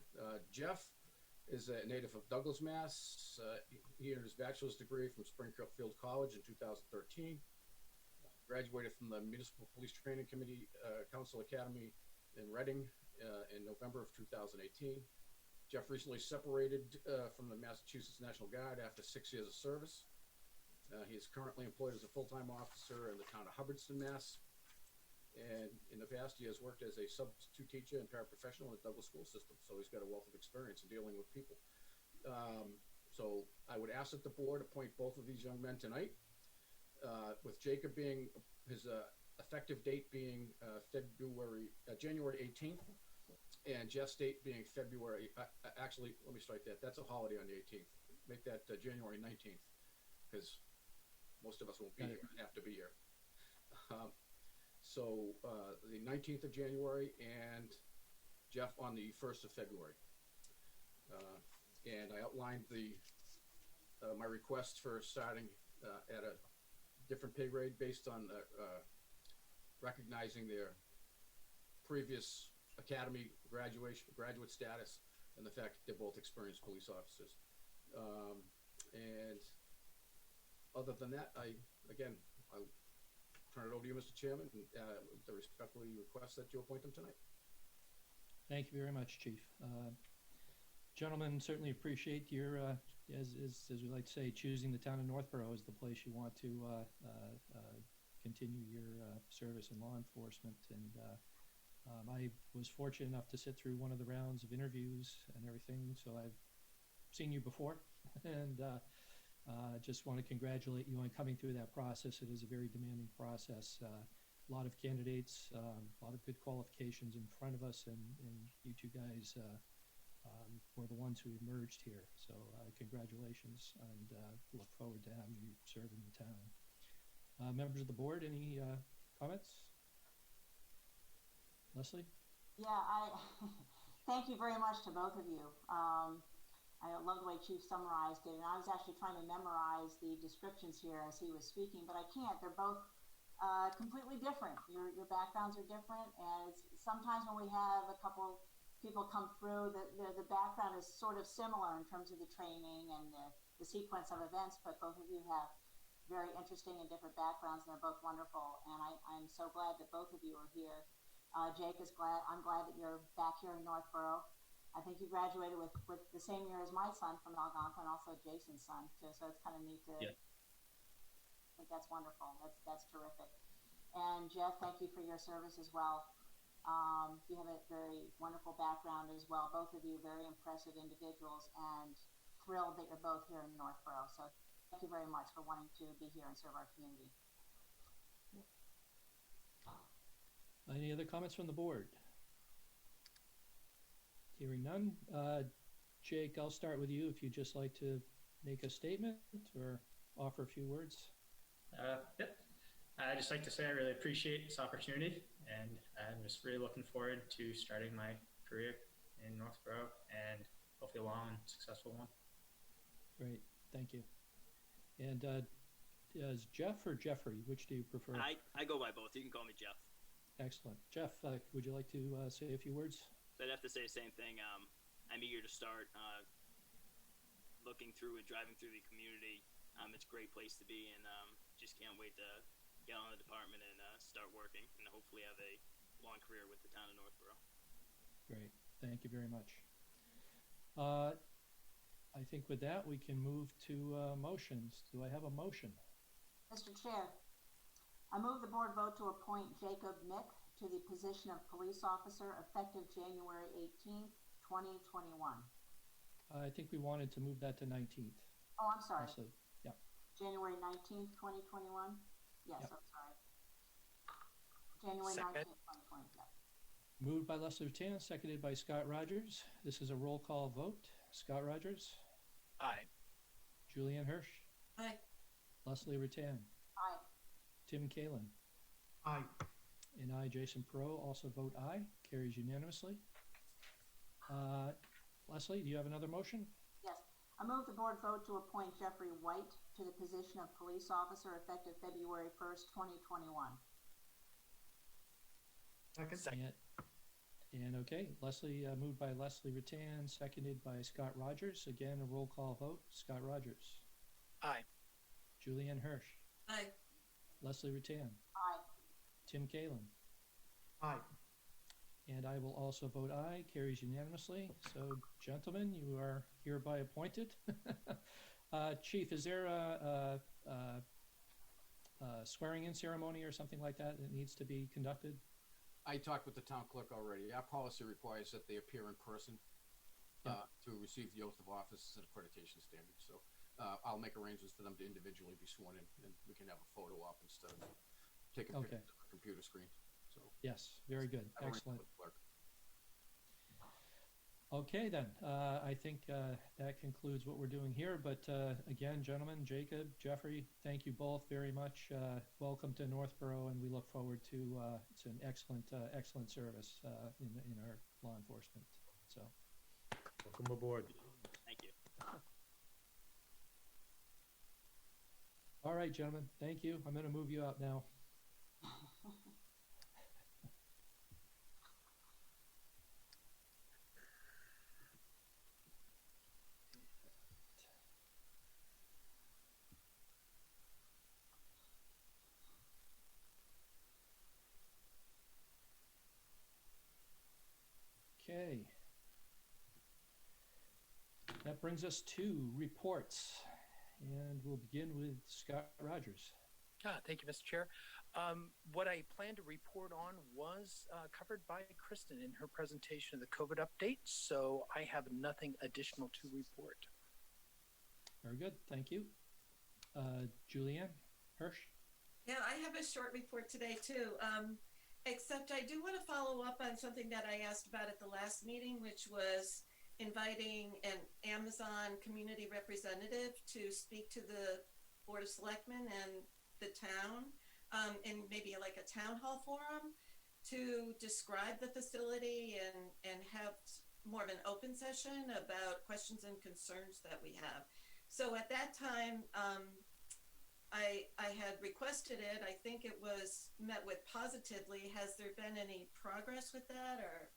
Jeff is a native of Douglas, Mass. He earned his bachelor's degree from Springfield College in 2013. Graduated from the Municipal Police Training Committee Council Academy in Reading in November of 2018. Jeff recently separated from the Massachusetts National Guard after 6 years of service. He is currently employed as a full-time officer in the town of Hubbardston, Mass. And in the past, he has worked as a substitute teacher and paraprofessional in the Douglas school system. So he's got a wealth of experience in dealing with people. So I would ask that the board appoint both of these young men tonight. With Jacob being his effective date being January 18th, and Jeff's date being February. Actually, let me strike that. That's a holiday on the 18th. Make that January 19th, because most of us won't be here, have to be here. So the 19th of January and Jeff on the 1st of February. And I outlined my request for starting at a different pay grade based on recognizing their previous academy graduate status and the fact that they're both experienced police officers. And other than that, I'll turn it over to you, Mr. Chairman, and I respectfully request that you appoint them tonight. Thank you very much, Chief. Gentlemen, certainly appreciate your, as we like to say, choosing the town of Northborough as the place you want to continue your service in law enforcement. And I was fortunate enough to sit through one of the rounds of interviews and everything, so I've seen you before, and just want to congratulate you on coming through that process. It is a very demanding process. A lot of candidates, a lot of good qualifications in front of us, and you two guys were the ones who emerged here. So congratulations, and look forward to having you serve in the town. Members of the board, any comments? Leslie? Yeah, thank you very much to both of you. I love the way Chief summarized it, and I was actually trying to memorize the descriptions here as he was speaking, but I can't. They're both completely different. Your backgrounds are different, and sometimes when we have a couple people come through, the background is sort of similar in terms of the training and the sequence of events, but both of you have very interesting and different backgrounds, and they're both wonderful, and I'm so glad that both of you are here. Jake is glad. I'm glad that you're back here in Northborough. I think you graduated with the same year as my son from Algonquin, and also Jason's son too. So it's kind of neat to. Yeah. I think that's wonderful. That's terrific. And Jeff, thank you for your service as well. You have a very wonderful background as well. Both of you very impressive individuals, and thrilled that you're both here in Northborough. So thank you very much for wanting to be here and serve our community. Any other comments from the board? Hearing none. Jake, I'll start with you if you'd just like to make a statement or offer a few words. Yep. I'd just like to say I really appreciate this opportunity, and I'm just really looking forward to starting my career in Northborough, and hopefully a long and successful one. Great, thank you. And is Jeff or Jeffrey, which do you prefer? I go by both. You can call me Jeff. Excellent. Jeff, would you like to say a few words? So I'd have to say the same thing. I'm eager to start looking through and driving through the community. It's a great place to be, and just can't wait to get on the department and start working, and hopefully have a long career with the town of Northborough. Great. Thank you very much. I think with that, we can move to motions. Do I have a motion? Mr. Chair, I move the board vote to appoint Jacob Mick to the position of police officer effective January 18th, 2021. I think we wanted to move that to 19th. Oh, I'm sorry. Also, yeah. January 19th, 2021? Yes, Yep. I'm sorry. January Second. 19th, 2020, yeah. Moved by Leslie Rattan, seconded by Scott Rogers. This is a roll call vote. Scott Rogers, Aye. Julianne Hirsch, Aye. Leslie Rattan, Aye. Tim Kalen, Aye. and I, Jason Perot, also vote aye. Carries unanimously. Leslie, do you have another motion? Yes. I move the board vote to appoint Jeffrey White to the position of police officer effective February 1st, 2021. Second. Second. And okay, Leslie, moved by Leslie Rattan, seconded by Scott Rogers. Again, a roll call vote. Scott Rogers, Aye. Julianne Hirsch, Aye. Leslie Rattan, Aye. Tim Kalen, Aye. and I will also vote aye. Carries unanimously. So, gentlemen, you are hereby appointed. Chief, is there a swearing-in ceremony or something like that that needs to be conducted? I talked with the town clerk already. Our policy requires that they appear in person to receive the oath of office and accreditation standards. So I'll make arrangements for them to individually be sworn in, and we can have a photo op instead of taking Okay. pictures of a computer screen. So Yes, very good. I'll arrange Excellent. with the clerk. Okay, then. I think that concludes what we're doing here. But again, gentlemen, Jacob, Jeffrey, thank you both very much. Welcome to Northborough, and we look forward to it's an excellent service in our law enforcement. So, Welcome aboard. Thank you. all right, gentlemen, thank you. I'm going to move you out now. Okay. That brings us to reports, and we'll begin with Scott Rogers. Thank you, Mr. Chair. What I plan to report on was covered by Kristen in her presentation of the COVID update, so I have nothing additional to report. Very good, thank you. Julianne Hirsch? Yeah, I have a short report today too. Except I do want to follow up on something that I asked about at the last meeting, which was inviting an Amazon community representative to speak to the Board of Selectmen and the town in maybe like a town hall forum to describe the facility and have more of an open session about questions and concerns that we have. So at that time, I had requested it. I think it was met with positively. Has there been any progress with that, or?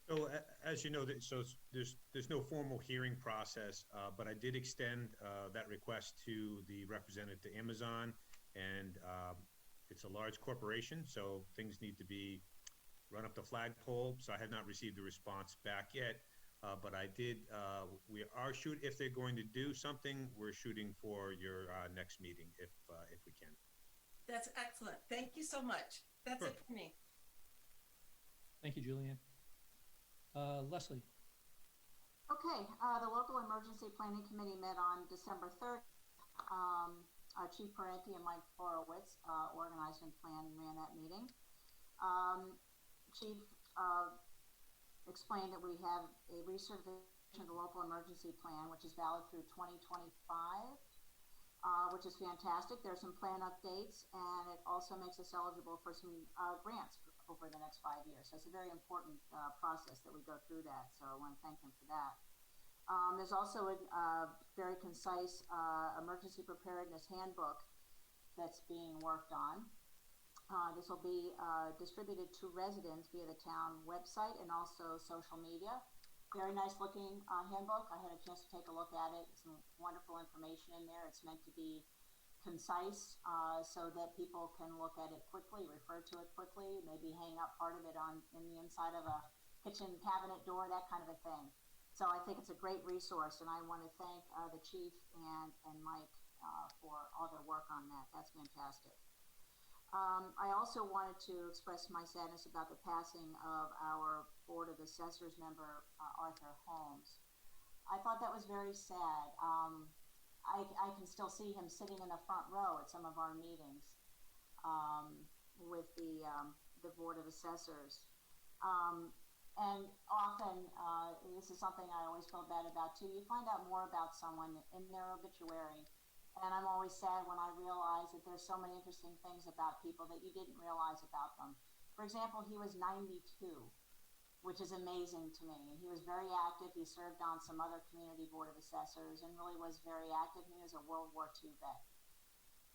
So as you know, there's no formal hearing process, but I did extend that request to the representative to Amazon, and it's a large corporation, so things need to be run up the flagpole. So I have not received a response back yet. But I did, we are if they're going to do something, we're shooting for your next meeting if we can. That's excellent. Thank you so much. That's Sure. it for me. Thank you, Julianne. Leslie? Okay, the local emergency planning committee met on December 3rd. Our Chief Parenti and Mike Horowitz organized and planned and ran that meeting. Chief explained that we have a recertification of the local emergency plan, which is valid through 2025, which is fantastic. There's some plan updates, and it also makes us eligible for some grants over the next 5 years. So it's a very important process that we go through that. So I want to thank him for that. There's also a very concise emergency preparedness handbook that's being worked on. This will be distributed to residents via the town website and also social media. Very nice looking handbook. I had a chance to take a look at it. Some wonderful information in there. It's meant to be concise so that people can look at it quickly, refer to it quickly, maybe hang up part of it in the inside of a kitchen cabinet door, that kind of a thing. So I think it's a great resource, and I want to thank the chief and Mike for all their work on that. That's fantastic. I also wanted to express my sadness about the passing of our Board of Assessors member, Arthur Holmes. I thought that was very sad. I can still see him sitting in the front row at some of our meetings. with the Board of Assessors. And often, this is something I always feel bad about too, you find out more about someone in their obituary. And I'm always sad when I realize that there's so many interesting things about people that you didn't realize about them. For example, he was 92, which is amazing to me. And he was very active. He served on some other community board of assessors and really was very active. He was a World War II vet.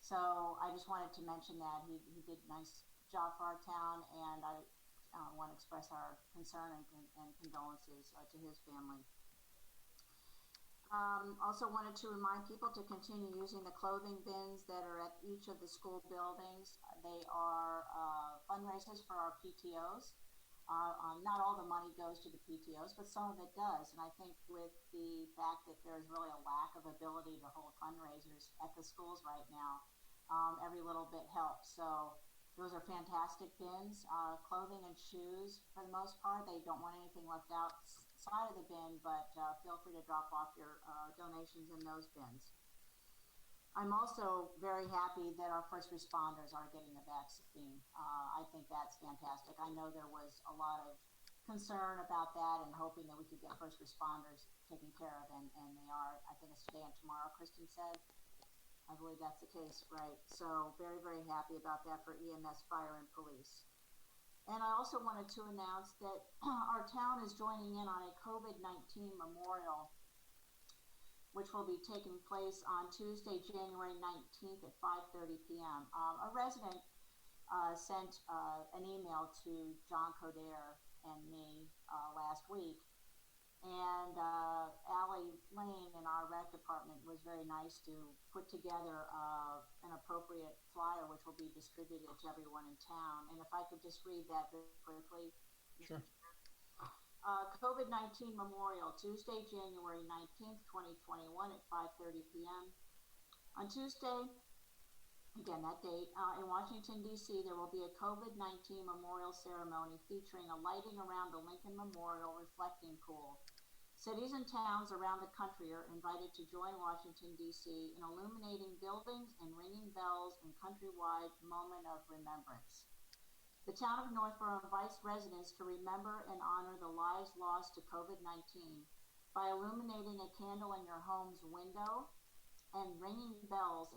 So I just wanted to mention that he did a nice job for our town, and I want to express our concern and condolences to his family. Also wanted to remind people to continue using the clothing bins that are at each of the school buildings. They are fundraisers for our PTOs. Not all the money goes to the PTOs, but some of it does. And I think with the fact that there's really a lack of ability to hold fundraisers at the schools right now, every little bit helps. So those are fantastic bins, clothing and shoes for the most part. They don't want anything left outside of the bin, but feel free to drop off your donations in those bins. I'm also very happy that our first responders are getting the vaccine. I think that's fantastic. I know there was a lot of concern about that and hoping that we could get first responders taken care of, and they are. I think it's today and tomorrow, Kristen said. I believe that's the case, right? So very, very happy about that for EMS, fire, and police. And I also wanted to announce that our town is joining in on a COVID-19 memorial, which will be taking place on Tuesday, January 19th at 5:30 p.m. A resident sent an email to John Coder and me last week, and Allie Lane in our rec department was very nice to put together an appropriate flyer which will be distributed to everyone in town. And if I could just read that very quickly. Sure. COVID-19 Memorial, Tuesday, January 19th, 2021 at 5:30 p.m. On Tuesday, again that date, in Washington, D.C., there will be a COVID-19 memorial ceremony featuring a lighting around the Lincoln Memorial reflecting pool. Cities and towns around the country are invited to join Washington, D.C. in illuminating buildings and ringing bells in countrywide moment of remembrance. The town of Northborough invites residents to remember and honor the lives lost to COVID-19 by illuminating a candle in your home's window and ringing bells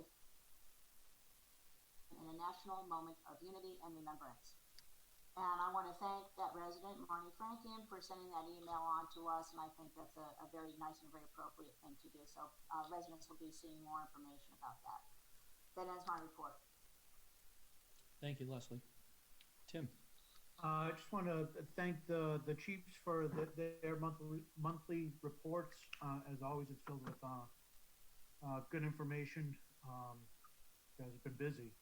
in a national moment of unity and remembrance. And I want to thank that resident, Marnie Frankian, for sending that email on to us, and I think that's a very nice and very appropriate thing to do. So residents will be seeing more information about that. That ends my report. Thank you, Leslie. Tim. I just want to thank the chiefs for their monthly reports. As always, it's filled with good information. You guys have been busy.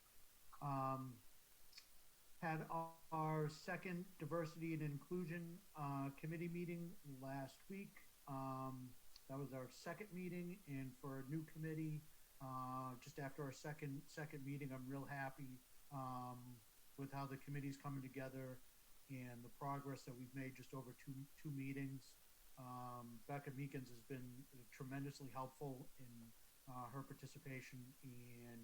Had our second diversity and inclusion committee meeting last week. That was our second meeting, and for a new committee, just after our second meeting, I'm real happy with how the committee's coming together and the progress that we've made just over two meetings. Becca Meekins has been tremendously helpful in her participation and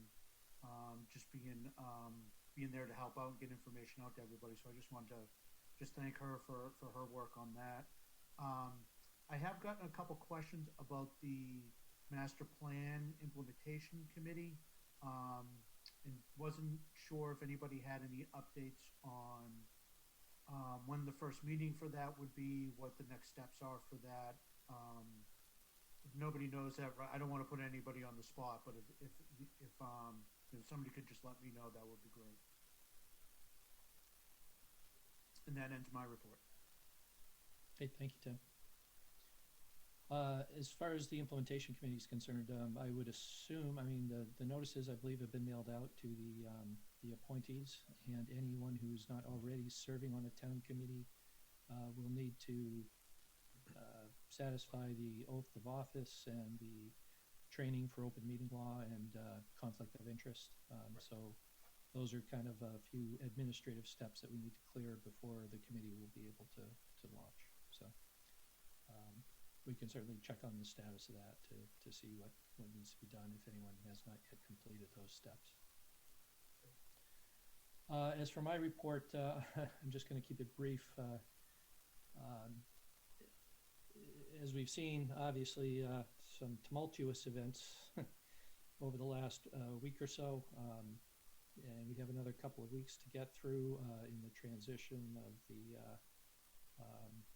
just being there to help out and get information out to everybody. So I just wanted to thank her for her work on that. I have gotten a couple questions about the master plan implementation committee. And wasn't sure if anybody had any updates on when the first meeting for that would be, what the next steps are for that. If nobody knows that, I don't want to put anybody on the spot, but if somebody could just let me know, that would be great. And that ends my report. Okay, thank you, Tim. As far as the implementation committee is concerned, I would assume, the notices, I believe, have been mailed out to the appointees, and anyone who's not already serving on a town committee will need to satisfy the oath of office and the training for open meeting law and conflict of interest. So those are kind of a few administrative steps that we need to clear before the committee will be able to launch. So we can certainly check on the status of that to see what needs to be done if anyone has not yet completed those steps. As for my report, I'm just going to keep it brief. As we've seen, obviously, some tumultuous events over the last week or so, and we have another couple of weeks to get through in the transition of the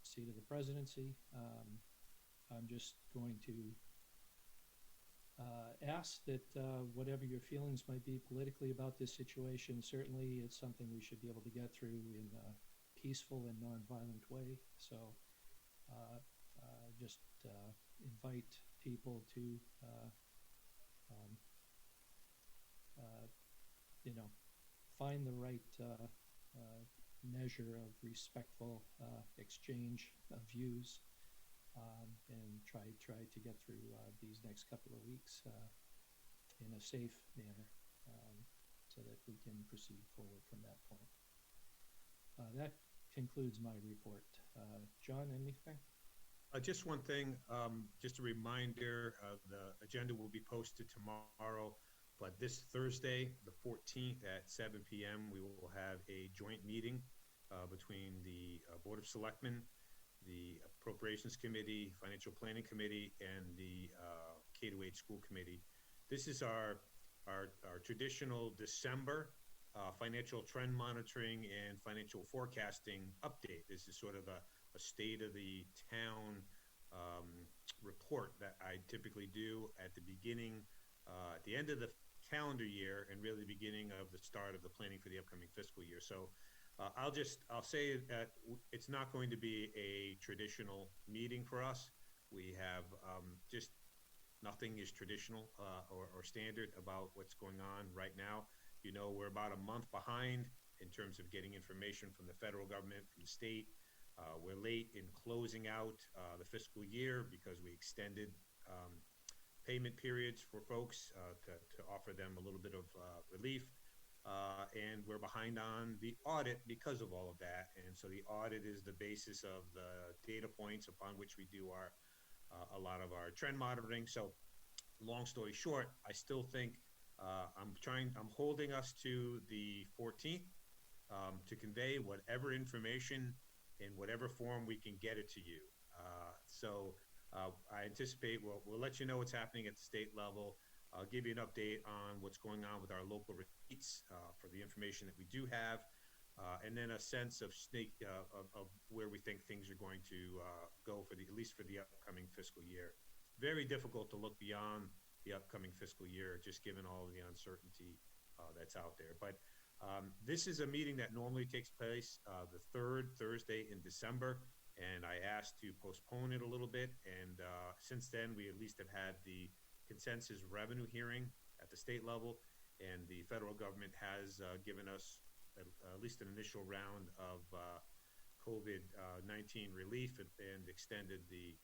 seat of the presidency. I'm just going to ask that whatever your feelings might be politically about this situation, certainly it's something we should be able to get through in a peaceful and nonviolent way. So just invite people to, find the right measure of respectful exchange of views, and try to get through these next couple of weeks in a safe manner, so that we can proceed forward from that point. That concludes my report. John, anything? Just one thing, just a reminder, the agenda will be posted tomorrow, but this Thursday, the 14th at 7 p.m., we will have a joint meeting between the Board of Selectmen, the Appropriations Committee, Financial Planning Committee, and the K-8 School Committee. This is our traditional December financial trend monitoring and financial forecasting update. This is sort of a state of the town report that I typically do at the beginning, at the end of the calendar year, and really the beginning of the start of the planning for the upcoming fiscal year. So I'll say that it's not going to be a traditional meeting for us. We have just nothing is traditional or standard about what's going on right now. You know, we're about a month behind in terms of getting information from the federal government, from the state. We're late in closing out the fiscal year because we extended payment periods for folks to offer them a little bit of relief. And we're behind on the audit because of all of that. And so the audit is the basis of the data points upon which we do a lot of our trend monitoring. So long story short, I still think I'm holding us to the 14th to convey whatever information in whatever form we can get it to you. I anticipate we'll let you know what's happening at the state level. I'll give you an update on what's going on with our local receipts for the information that we do have, and then a sense of where we think things are going to go at least for the upcoming fiscal year. Very difficult to look beyond the upcoming fiscal year, just given all of the uncertainty that's out there. But this is a meeting that normally takes place the third Thursday in December, and I asked to postpone it a little bit. And since then, we at least have had the consensus revenue hearing at the state level, and the federal government has given us at least an initial round of COVID-19 relief and extended the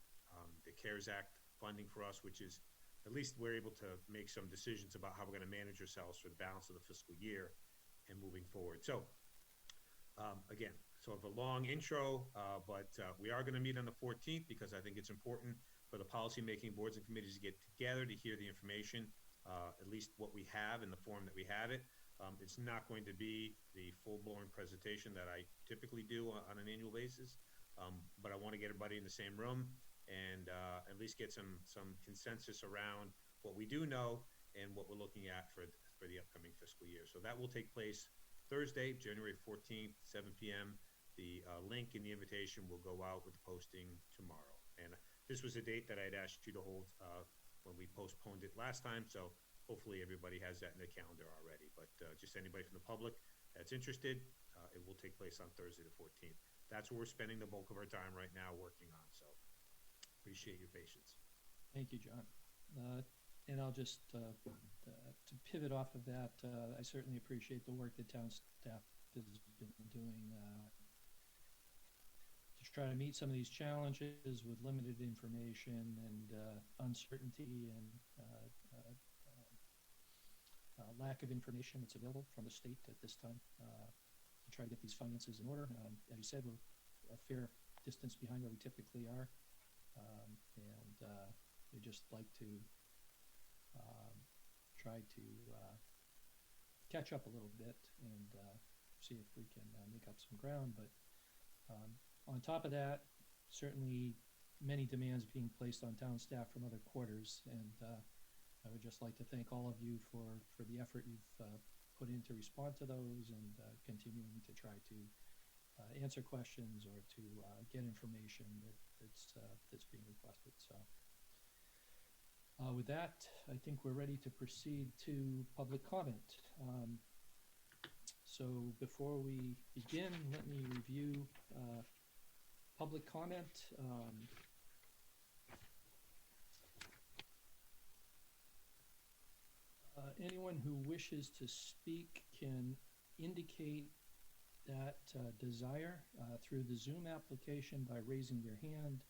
CARES Act funding for us, which is at least we're able to make some decisions about how we're going to manage ourselves for the balance of the fiscal year and moving forward. So again, sort of a long intro, but we are going to meet on the 14th because I think it's important for the policymaking boards and committees to get together to hear the information, at least what we have in the form that we have it. It's not going to be the full-blown presentation that I typically do on an annual basis, but I want to get everybody in the same room and at least get some consensus around what we do know and what we're looking at for the upcoming fiscal year. So that will take place Thursday, January 14th, 7 p.m. The link in the invitation will go out with the posting tomorrow. And this was a date that I'd asked you to hold when we postponed it last time, so hopefully everybody has that in their calendar already. But just anybody from the public that's interested, it will take place on Thursday the 14th. That's where we're spending the bulk of our time right now working on, so appreciate your patience. Thank you, John. And I'll just, to pivot off of that, I certainly appreciate the work the town staff has been doing to try to meet some of these challenges with limited information and uncertainty and lack of information that's available from the state at this time to try to get these finances in order. As you said, we're a fair distance behind where we typically are, and we just like to try to catch up a little bit and see if we can make up some ground. But on top of that, certainly many demands being placed on town staff from other quarters, and I would just like to thank all of you for the effort you've put in to respond to those, and continuing to try to answer questions or to get information that's being requested. So with that, I think we're ready to proceed to public comment. So before we begin, let me review public comment. Anyone who wishes to speak can indicate that desire through the Zoom application by raising their hand,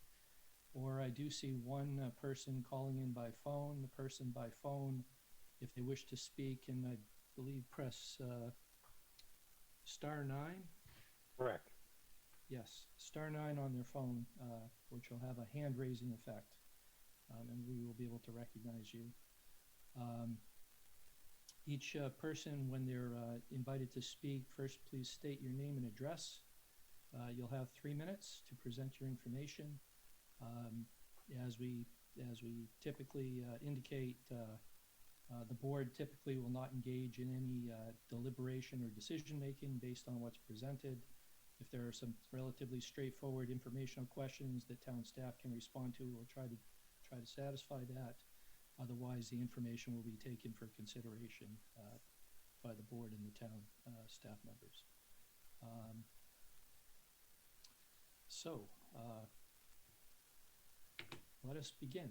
or I do see one person calling in by phone. The person by phone, if they wish to speak, and I believe press *9. Correct. Yes, *9 on their phone, which will have a hand raising effect, and we will be able to recognize you. Each person, when they're invited to speak, first please state your name and address. You'll have 3 minutes to present your information. As we typically indicate, the board typically will not engage in any deliberation or decision making based on what's presented. If there are some relatively straightforward informational questions that town staff can respond to, we'll try to satisfy that. Otherwise, the information will be taken for consideration by the board and the town staff members. So let us begin.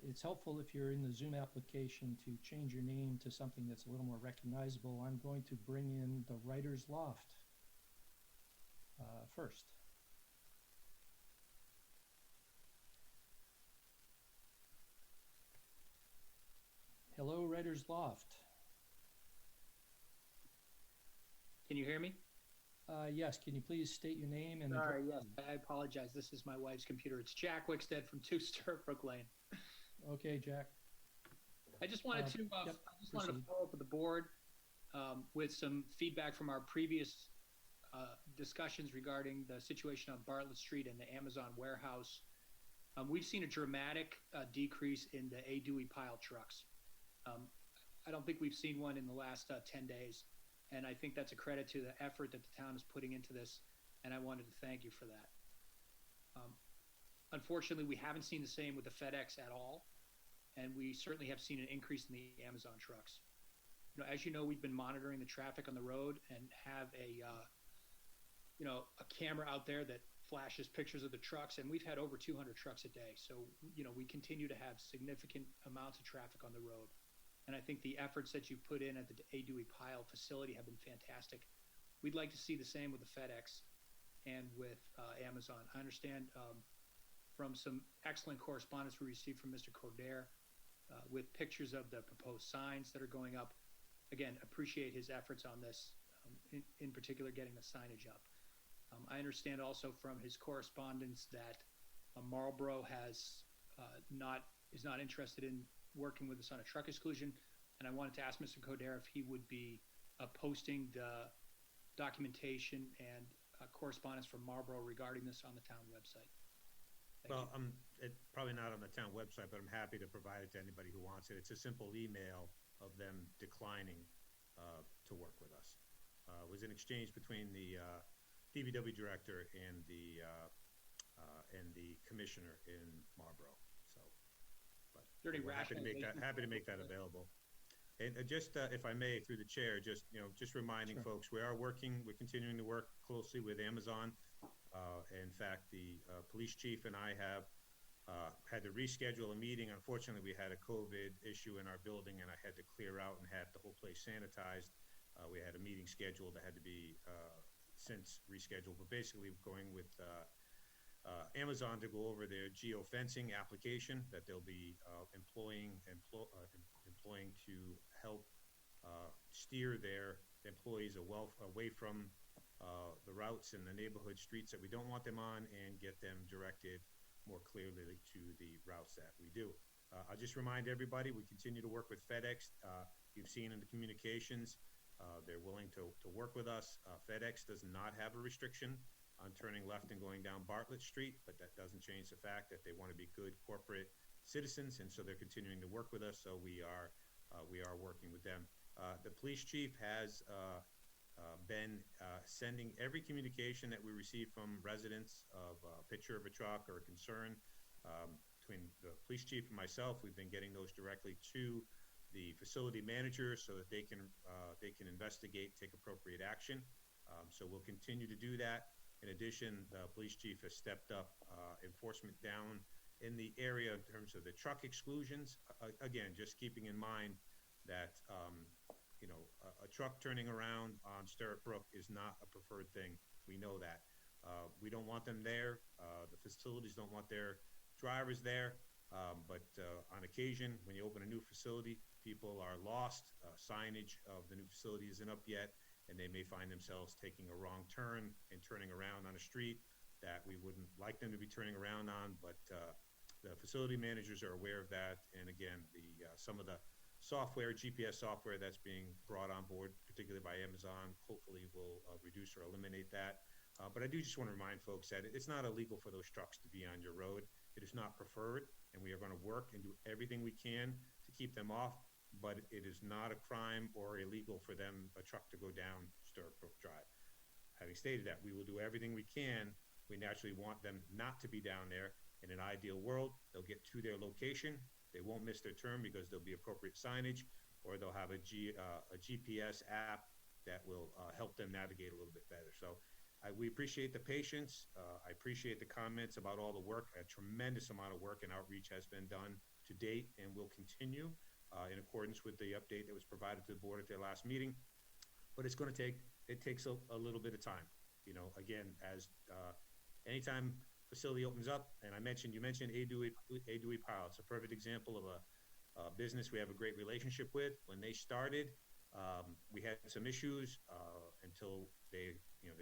It's helpful if you're in the Zoom application to change your name to something that's a little more recognizable. I'm going to bring in the Writer's Loft first. Hello, Writer's Loft. Can you hear me? Yes, can you please state your name and Sorry, yes, I apologize. This is my wife's computer. It's Jack Wickstead from 2 Sturtbrook Lane. Okay, Jack. I just wanted to follow up with the board with some feedback from our previous discussions regarding the situation on Bartlett Street and the Amazon warehouse. We've seen a dramatic decrease in the A. Dewey pile trucks. I don't think we've seen one in the last 10 days. And I think that's a credit to the effort that the town is putting into this. And I wanted to thank you for that. Unfortunately, we haven't seen the same with the FedEx at all. And we certainly have seen an increase in the Amazon trucks. As you know, we've been monitoring the traffic on the road and have a camera out there that flashes pictures of the trucks. And we've had over 200 trucks a day. So, we continue to have significant amounts of traffic on the road. And I think the efforts that you put in at the A. Dewey Pile facility have been fantastic. We'd like to see the same with the FedEx and with Amazon. I understand from some excellent correspondence we received from Mr. Cordair with pictures of the proposed signs that are going up. Again, appreciate his efforts on this, in particular getting the signage up. I understand also from his correspondence that Marlborough is not interested in working with us on a truck exclusion, and I wanted to ask Mr. Codair if he would be posting the documentation and correspondence from Marlborough regarding this on the town website. It's probably not on the town website, but I'm happy to provide it to anybody who wants it. It's a simple email of them declining to work with us. It was an exchange between the DBW director and the commissioner in Marlborough. We're happy to make that available. And just if I may, through the chair, just reminding folks, we're continuing to work closely with Amazon. In fact, the police chief and I have had to reschedule a meeting. Unfortunately, we had a COVID issue in our building, and I had to clear out and have the whole place sanitized. We had a meeting scheduled that had to be since rescheduled, but basically going with Amazon to go over their geofencing application that they'll be employing to help steer their employees away from the routes and the neighborhood streets that we don't want them on, and get them directed more clearly to the routes that we do. I'll just remind everybody, we continue to work with FedEx. You've seen in the communications, They're willing to work with us. FedEx does not have a restriction on turning left and going down Bartlett Street, but that doesn't change the fact that they want to be good corporate citizens, and so they're continuing to work with us. So we are working with them. The police chief has been sending every communication that we receive from residents of a picture of a truck or a concern. Between the police chief and myself, we've been getting those directly to the facility manager so that they can investigate, take appropriate action. So we'll continue to do that. In addition, the police chief has stepped up enforcement down in the area in terms of the truck exclusions. Again, just keeping in mind that a truck turning around on Sterrett Brook is not a preferred thing. We know that. We don't want them there. The facilities don't want their drivers there. But on occasion, when you open a new facility, people are lost. Signage of the new facility isn't up yet, and they may find themselves taking a wrong turn and turning around on a street that we wouldn't like them to be turning around on. But the facility managers are aware of that. And again, some of the software, GPS software that's being brought on board, particularly by Amazon, hopefully will reduce or eliminate that. But I do just want to remind folks that it's not illegal for those trucks to be on your road. It is not preferred, and we are going to work and do everything we can to keep them off, but it is not a crime or illegal for a truck to go down Sterrett Brook Drive. Having stated that, we will do everything we can. We naturally want them not to be down there. In an ideal world, they'll get to their location. They won't miss their turn because there'll be appropriate signage, or they'll have a GPS app that will help them navigate a little bit better. So we appreciate the patience. I appreciate the comments about all the work. A tremendous amount of work and outreach has been done to date and will continue in accordance with the update that was provided to the board at their last meeting. But it takes a little bit of time. Again, as anytime facility opens up, and you mentioned A. Dewey Pile. It's a perfect example of a business we have a great relationship with. When they started, we had some issues until the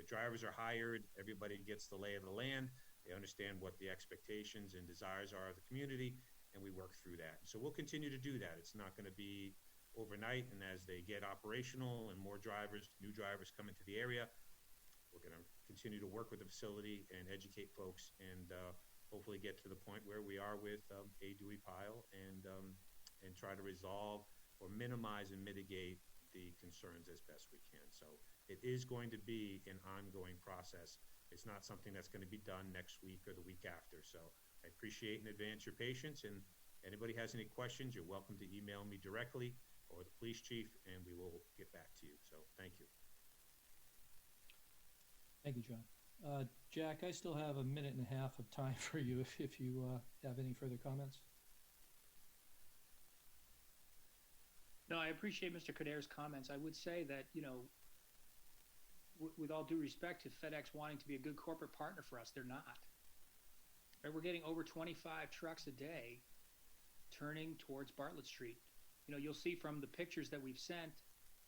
drivers are hired, everybody gets the lay of the land, they understand what the expectations and desires are of the community, and we work through that. So we'll continue to do that. It's not going to be overnight, and as they get operational and more new drivers come into the area, we're going to continue to work with the facility and educate folks, and hopefully get to the point where we are with A. Dewey Pile and try to resolve or minimize and mitigate the concerns as best we can. So it is going to be an ongoing process. It's not something that's going to be done next week or the week after. So I appreciate in advance your patience, and anybody has any questions, you're welcome to email me directly or the police chief, and we will get back to you. So thank you. Thank you, John. Jack, I still have a minute and a half of time for you if you have any further comments. No, I appreciate Mr. Kader's comments. I would say that, with all due respect to FedEx wanting to be a good corporate partner for us, they're not. Right? We're getting over 25 trucks a day turning towards Bartlett Street. You'll see from the pictures that we've sent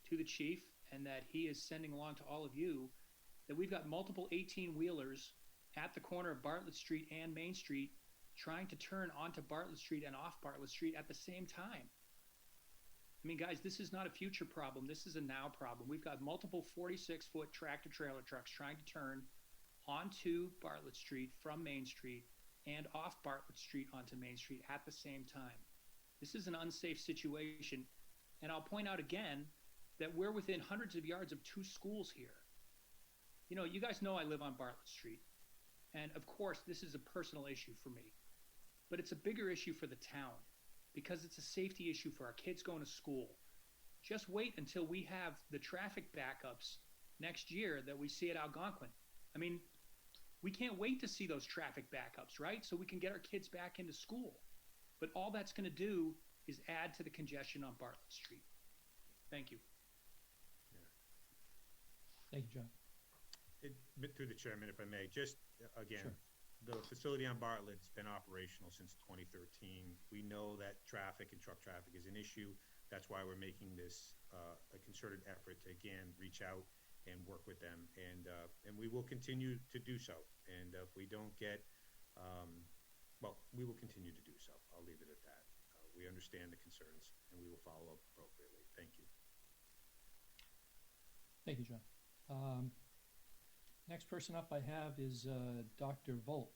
to the chief and that he is sending along to all of you that we've got multiple 18-wheelers at the corner of Bartlett Street and Main Street trying to turn onto Bartlett Street and off Bartlett Street at the same time. I mean, guys, this is not a future problem. This is a now problem. We've got multiple 46-foot tractor-trailer trucks trying to turn onto Bartlett Street from Main Street and off Bartlett Street onto Main Street at the same time. This is an unsafe situation. And I'll point out again that we're within hundreds of yards of two schools here. You guys know I live on Bartlett Street. And of course, this is a personal issue for me. But it's a bigger issue for the town, because it's a safety issue for our kids going to school. Just wait until we have the traffic backups next year that we see at Algonquin. I mean, we can't wait to see those traffic backups, right? So we can get our kids back into school. But all that's going to do is add to the congestion on Bartlett Street. Thank you. Thank you, John. Through the chairman, if I may, just again, Sure. The facility on Bartlett has been operational since 2013. We know that traffic and truck traffic is an issue. That's why we're making this a concerted effort to, again, reach out and work with them. And we will continue to do so. And if we don't get, we will continue to do so. I'll leave it at that. We understand the concerns, and we will follow up appropriately. Thank you. Thank you, John. Next person up I have is Dr. Volk.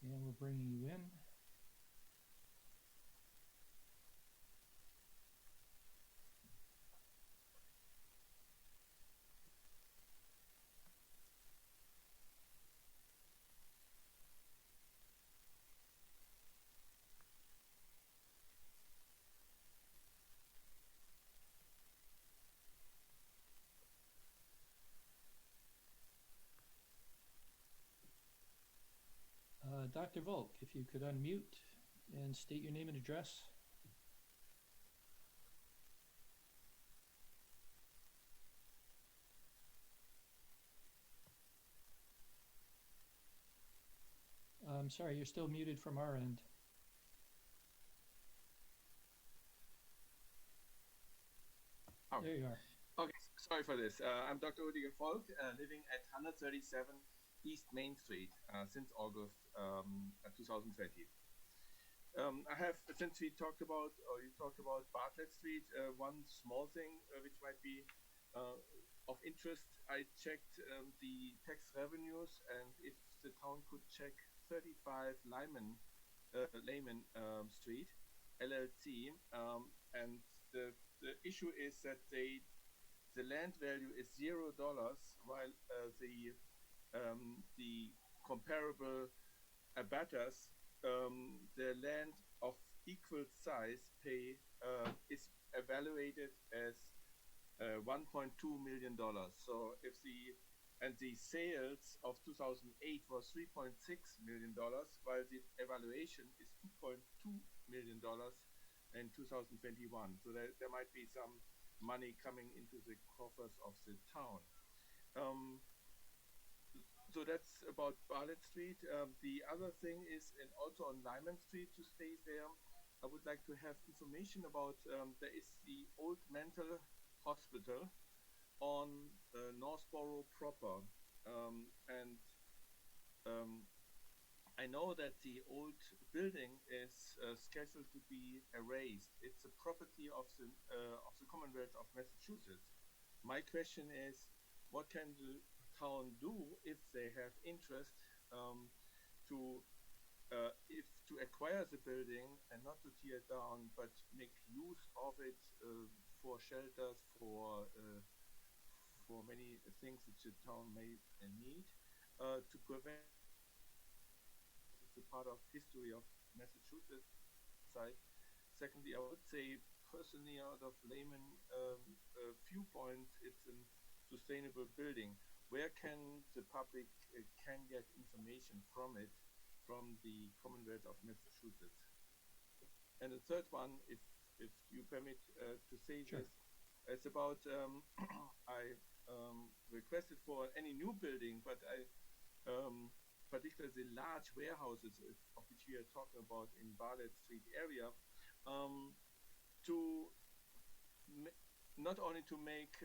And we're bringing you in. Dr. Volk, if you could unmute and state your name and address. I'm sorry, you're still muted from our end. Oh. There you are. Okay, sorry for this. I'm Dr. Rudiger Volk, living at 137 East Main Street since August 2020. I have, since we talked about, or you talked about Bartlett Street, one small thing which might be of interest. I checked the tax revenues, and if the town could check 35 Lyman Street, LLC, and the issue is that the land value is $0, while the comparable abatters, the land of equal size is evaluated as $1.2 million. So if the sales of 2008 was $3.6 million, while the evaluation is $2.2 million in 2021. So there might be some money coming into the coffers of the town. So that's about Bartlett Street. The other thing is, and also on Lyman Street, to stay there, I would like to have information about, there is the old mental hospital on Northborough proper. I know that the old building is scheduled to be erased. It's a property of the Commonwealth of Massachusetts. My question is, what can the town do if they have interest to acquire the building and not to tear it down, but make use of it for shelters, for many things that the town may need, to prevent. It's a part of history of Massachusetts side. Secondly, I would say personally, out of layman viewpoint, it's a sustainable building. Where can the public can get information from it, from the Commonwealth of Massachusetts? And the third one, if you permit to say Sure. this, it's about I requested for any new building, but I particularly the large warehouses of which we are talking about in Bartlett Street area, to not only to make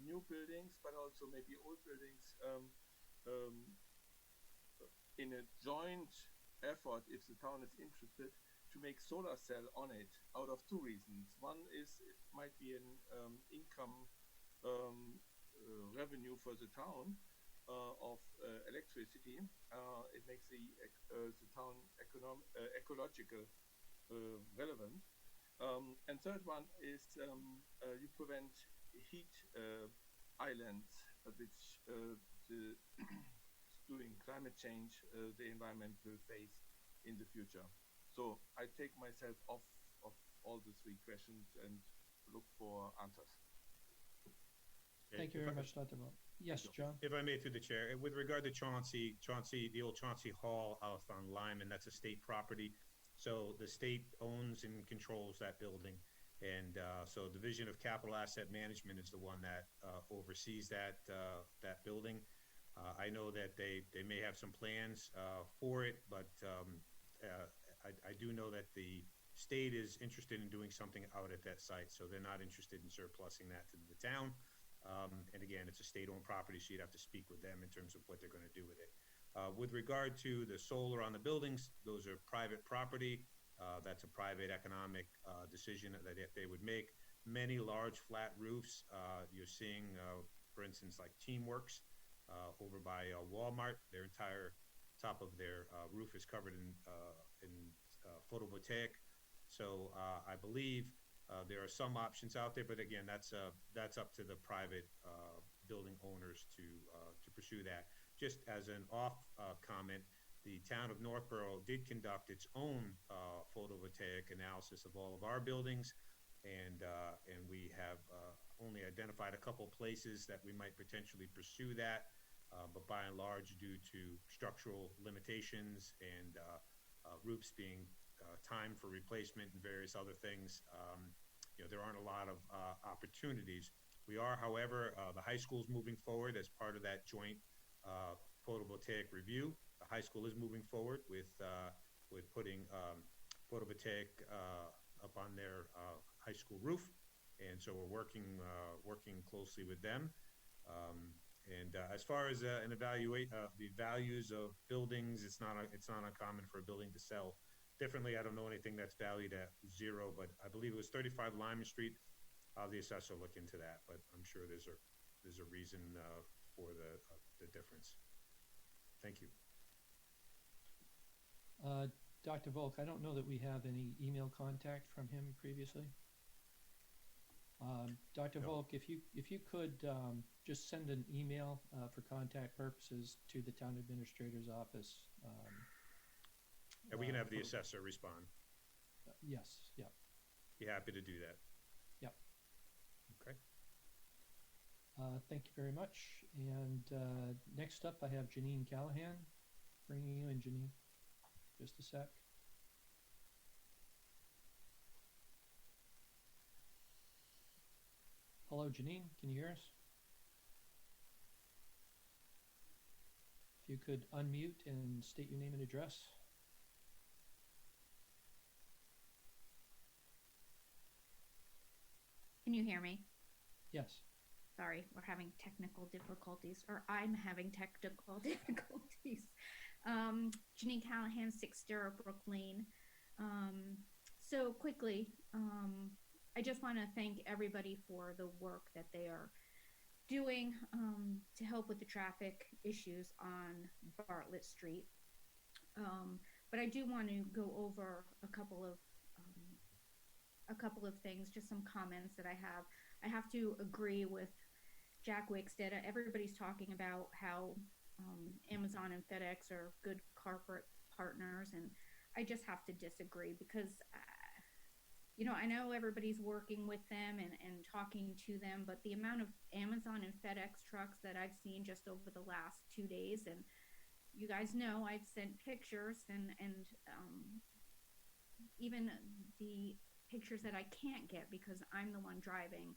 new buildings, but also maybe old buildings in a joint effort, if the town is interested, to make solar cell on it, out of two reasons. One is it might be an income revenue for the town of electricity. It makes the town ecological relevant. And third one is you prevent heat islands, which during climate change the environment will face in the future. So I take myself off of all the three questions and look for answers. Thank you very much, Dr. Volk. Yes, John? If I may, through the chair, with regard to Chauncey, the old Chauncey Hall out on Lyman, that's a state property. So the state owns and controls that building. And so Division of Capital Asset Management is the one that oversees that building. I know that they may have some plans for it, but I do know that the state is interested in doing something out at that site. So they're not interested in surplusing that to the town. And again, it's a state-owned property, so you'd have to speak with them in terms of what they're going to do with it. With regard to the solar on the buildings, those are private property. That's a private economic decision that they would make. many large flat roofs. You're seeing, for instance, like Teamworks over by Walmart. Their entire top of their roof is covered in photovoltaic. So I believe there are some options out there, but again, that's up to the private building owners to pursue that. Just as an off comment, the town of Northborough did conduct its own photovoltaic analysis of all of our buildings, and we have only identified a couple places that we might potentially pursue that, but by and large, due to structural limitations and roofs being time for replacement and various other things, there aren't a lot of opportunities. We are, however, the high school is moving forward as part of that joint photovoltaic review. The high school is moving forward with putting photovoltaic up on their high school roof, and so we're working closely with them. And as far as an evaluate the values of buildings, it's not uncommon for a building to sell differently. I don't know anything that's valued at 0, but I believe it was 35 Lyman Street. The assessor look into that, but I'm sure there's a reason for the difference. Thank you. Dr. Volk, I don't know that we have any email contact from him previously. Dr. No. Volk, if you could just send an email for contact purposes to the town administrator's office. And we can have the assessor respond. Yes, yeah. Be happy to do that. Yep. Okay. Thank you very much. And next up, I have Janine Callahan. Bringing you in, Janine. Just a sec. Hello, Janine. Can you hear us? If you could unmute and state your name and address. Can you hear me? Yes. Sorry, we're having technical difficulties, or I'm having technical difficulties. Janine Callahan, 6 Darrowbrook Lane. So quickly, I just want to thank everybody for the work that they are doing to help with the traffic issues on Bartlett Street. But I do want to go over a couple of things, just some comments that I have. I have to agree with Jack Wickstead. Everybody's talking about how Amazon and FedEx are good corporate partners, and I just have to disagree because, I know everybody's working with them and talking to them, but the amount of Amazon and FedEx trucks that I've seen just over the last 2 days, and you guys know I've sent pictures and even the pictures that I can't get because I'm the one driving.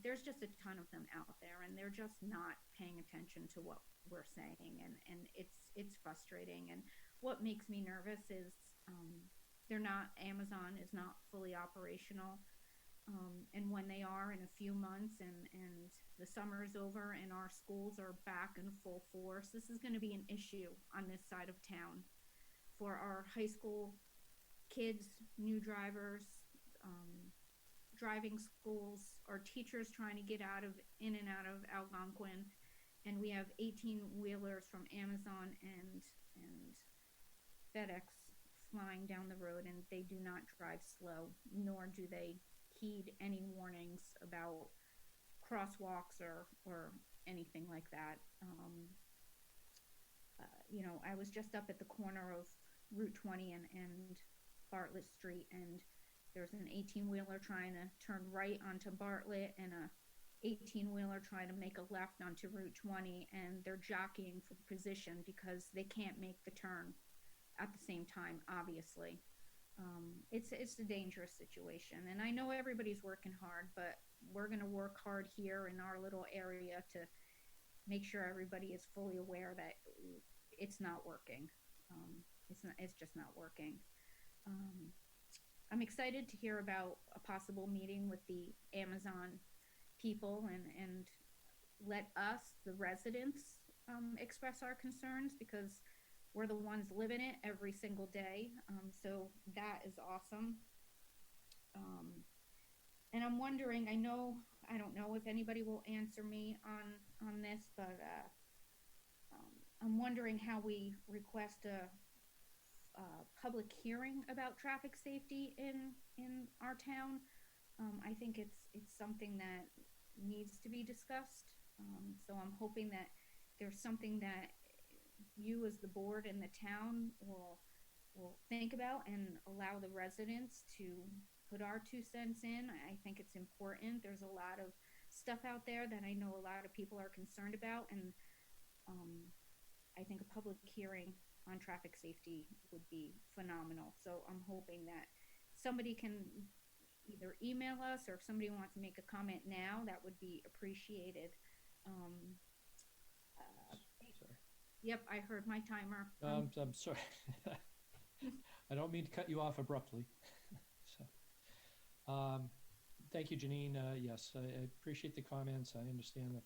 There's just a ton of them out there, and they're just not paying attention to what we're saying, and it's frustrating. And what makes me nervous is Amazon is not fully operational, and when they are in a few months and the summer is over and our schools are back in full force, this is going to be an issue on this side of town for our high school kids, new drivers, driving schools, our teachers trying to get in and out of Algonquin, and we have 18-wheelers from Amazon and FedEx flying down the road, and they do not drive slow, nor do they heed any warnings about crosswalks or anything like that. I was just up at the corner of Route 20 and Bartlett Street, and there's an 18-wheeler trying to turn right onto Bartlett and a 18-wheeler trying to make a left onto Route 20, and they're jockeying for position because they can't make the turn at the same time, obviously. It's a dangerous situation, and I know everybody's working hard, but we're going to work hard here in our little area to make sure everybody is fully aware that it's not working. It's just not working. I'm excited to hear about a possible meeting with the Amazon people and let us, the residents, express our concerns because we're the ones living it every single day. So that is awesome. and I'm wondering, I don't know if anybody will answer me on this, but I'm wondering how we request a public hearing about traffic safety in our town. I think it's something that needs to be discussed. So I'm hoping that there's something that you as the board and the town will think about and allow the residents to put our 2 cents in. I think it's important. There's a lot of stuff out there that I know a lot of people are concerned about, and I think a public hearing on traffic safety would be phenomenal. So I'm hoping that somebody can either email us, or if somebody wants to make a comment now, that would be appreciated. Sorry. Yep, I heard my timer. I'm sorry. I don't mean to cut you off abruptly. So, thank you, Janine. Yes, I appreciate the comments. I understand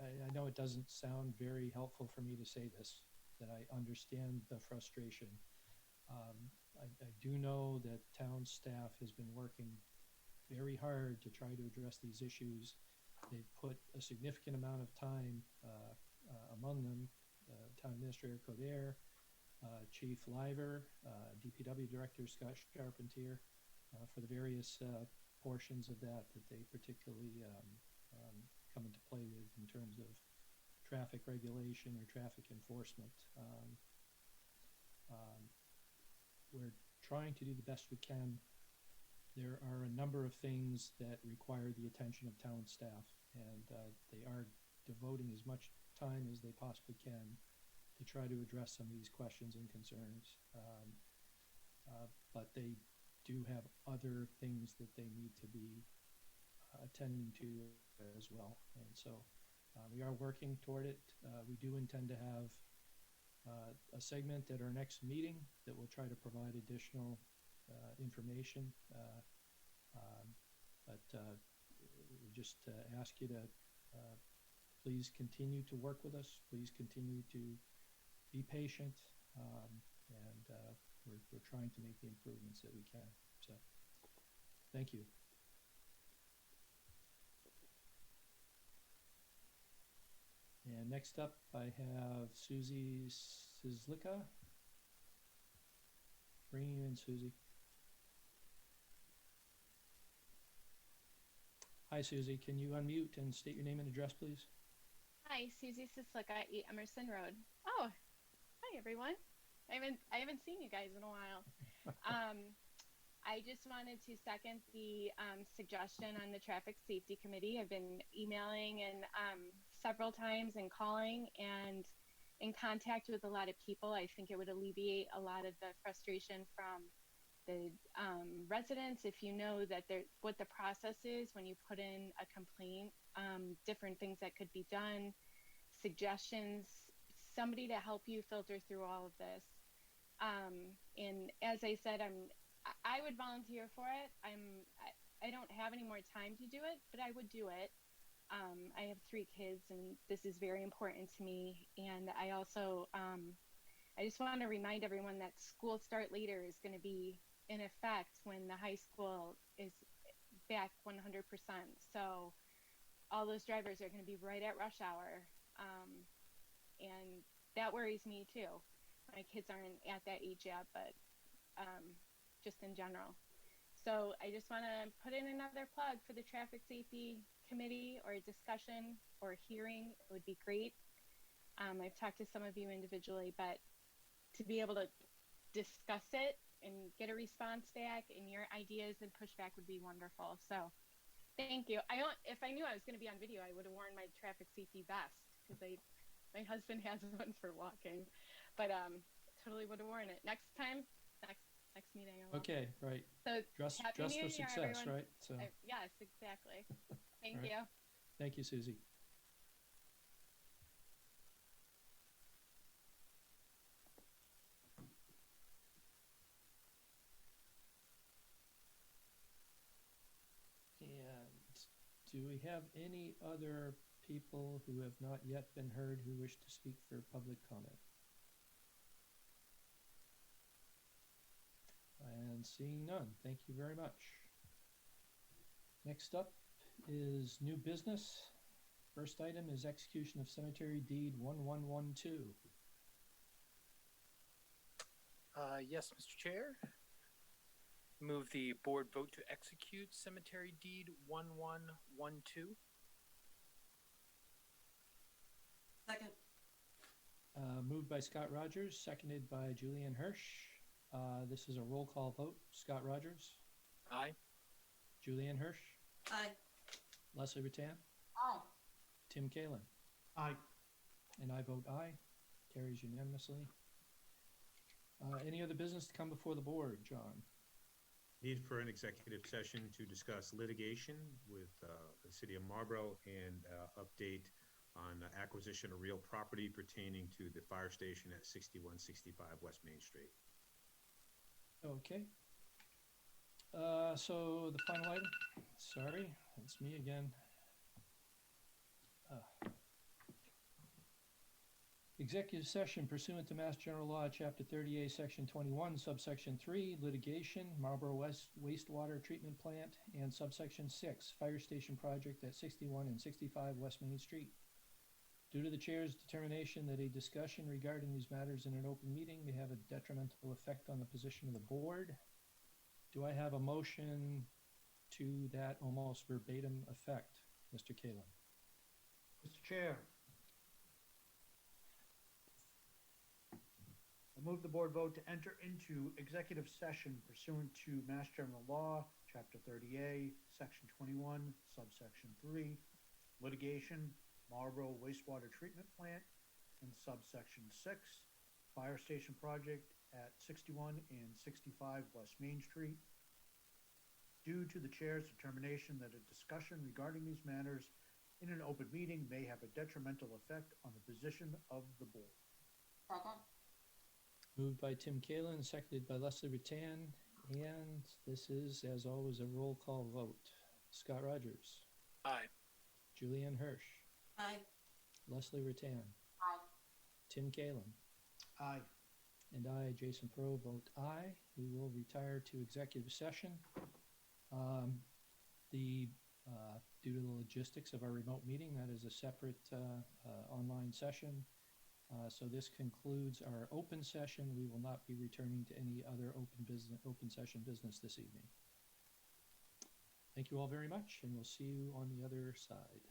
I know it doesn't sound very helpful for me to say this, that I understand the frustration. I do know that town staff has been working very hard to try to address these issues. They've put a significant amount of time, among them, Town Administrator Coder, Chief Liver, DPW Director Scott Charpentier, for the various portions of that they particularly come into play with in terms of traffic regulation or traffic enforcement. We're trying to do the best we can. There are a number of things that require the attention of town staff, and they are devoting as much time as they possibly can to try to address some of these questions and concerns. But they do have other things that they need to be attending to as well. And so we are working toward it. We do intend to have a segment at our next meeting that will try to provide additional information. But we just ask you to please continue to work with us. Please continue to be patient, and we're trying to make the improvements that we can. So, thank you. And next up, I have Susie Sizlicka. Bringing you in, Susie. Hi, Susie. Can you unmute and state your name and address, please? Hi, Susie Sizlicka, 8 Emerson Road. Oh, hi everyone. I haven't seen you guys in a while. I just wanted to second the suggestion on the Traffic Safety Committee. I've been emailing and several times and calling and in contact with a lot of people. I think it would alleviate a lot of the frustration from the residents if you know that what the process is when you put in a complaint, different things that could be done, suggestions, somebody to help you filter through all of this. And as I said, I would volunteer for it. I don't have any more time to do it, but I would do it. I have 3 kids and this is very important to me. And I also, I just want to remind everyone that school start later is going to be in effect when the high school is back 100%. So all those drivers are going to be right at rush hour. And that worries me too. My kids aren't at that age yet, but just in general. So I just want to put in another plug for the Traffic Safety Committee or a discussion or hearing. It would be great. I've talked to some of you individually, but to be able to discuss it and get a response back and your ideas and pushback would be wonderful. So thank you. If I knew I was going to be on video, I would have worn my traffic safety vest because my husband has one for walking, but totally would have worn it. Next time, next meeting. I will. Okay, right. So dress Happy New for Year, success, everyone. right? So yes, exactly. Thank right. you. Thank you, Susie. And do we have any other people who have not yet been heard who wish to speak for public comment? And seeing none, thank you very much. Next up is new business. First item is execution of cemetery deed 1112. Yes, Mr. Chair. Move the board vote to execute cemetery deed 1112. Second. Moved by Scott Rogers, seconded by Julianne Hirsch. This is a roll call vote. Scott Rogers, Aye. Julianne Hirsch, Aye. Leslie Rattan, Aye. Tim Kalen, Aye. and I vote aye. Carries unanimously. Any other business to come before the board, John? Need for an executive session to discuss litigation with the city of Marlborough and update on acquisition of real property pertaining to the fire station at 6165 West Main Street. Okay. So the final item, sorry, it's me again. Executive session pursuant to Mass General Law, Chapter 30A, Section 21, Subsection 3, litigation, Marlborough West wastewater treatment plant, and Subsection 6, fire station project at 61 and 65 West Main Street. Due to the chair's determination that a discussion regarding these matters in an open meeting may have a detrimental effect on the position of the board, do I have a motion to that almost verbatim effect, Mr. Kalen? Mr. Chair. I move the board vote to enter into executive session pursuant to Mass General Law, Chapter 30A, Section 21, Subsection 3, litigation, Marlborough wastewater treatment plant, and Subsection 6, fire station project at 61 and 65 West Main Street. Due to the chair's determination that a discussion regarding these matters in an open meeting may have a detrimental effect on the position of the board. Second. Moved by Tim Kalen, seconded by Leslie Rattan, and this is, as always, a roll call vote. Scott Rogers. Aye. Julianne Hirsch. Aye. Leslie Rattan. Aye. Tim Kalen. Aye. And I, Jason Pro, vote aye. We will retire to executive session. Due to the logistics of our remote meeting, that is a separate online session. So this concludes our open session. We will not be returning to any other open session business this evening. Thank you all very much, and we'll see you on the other side.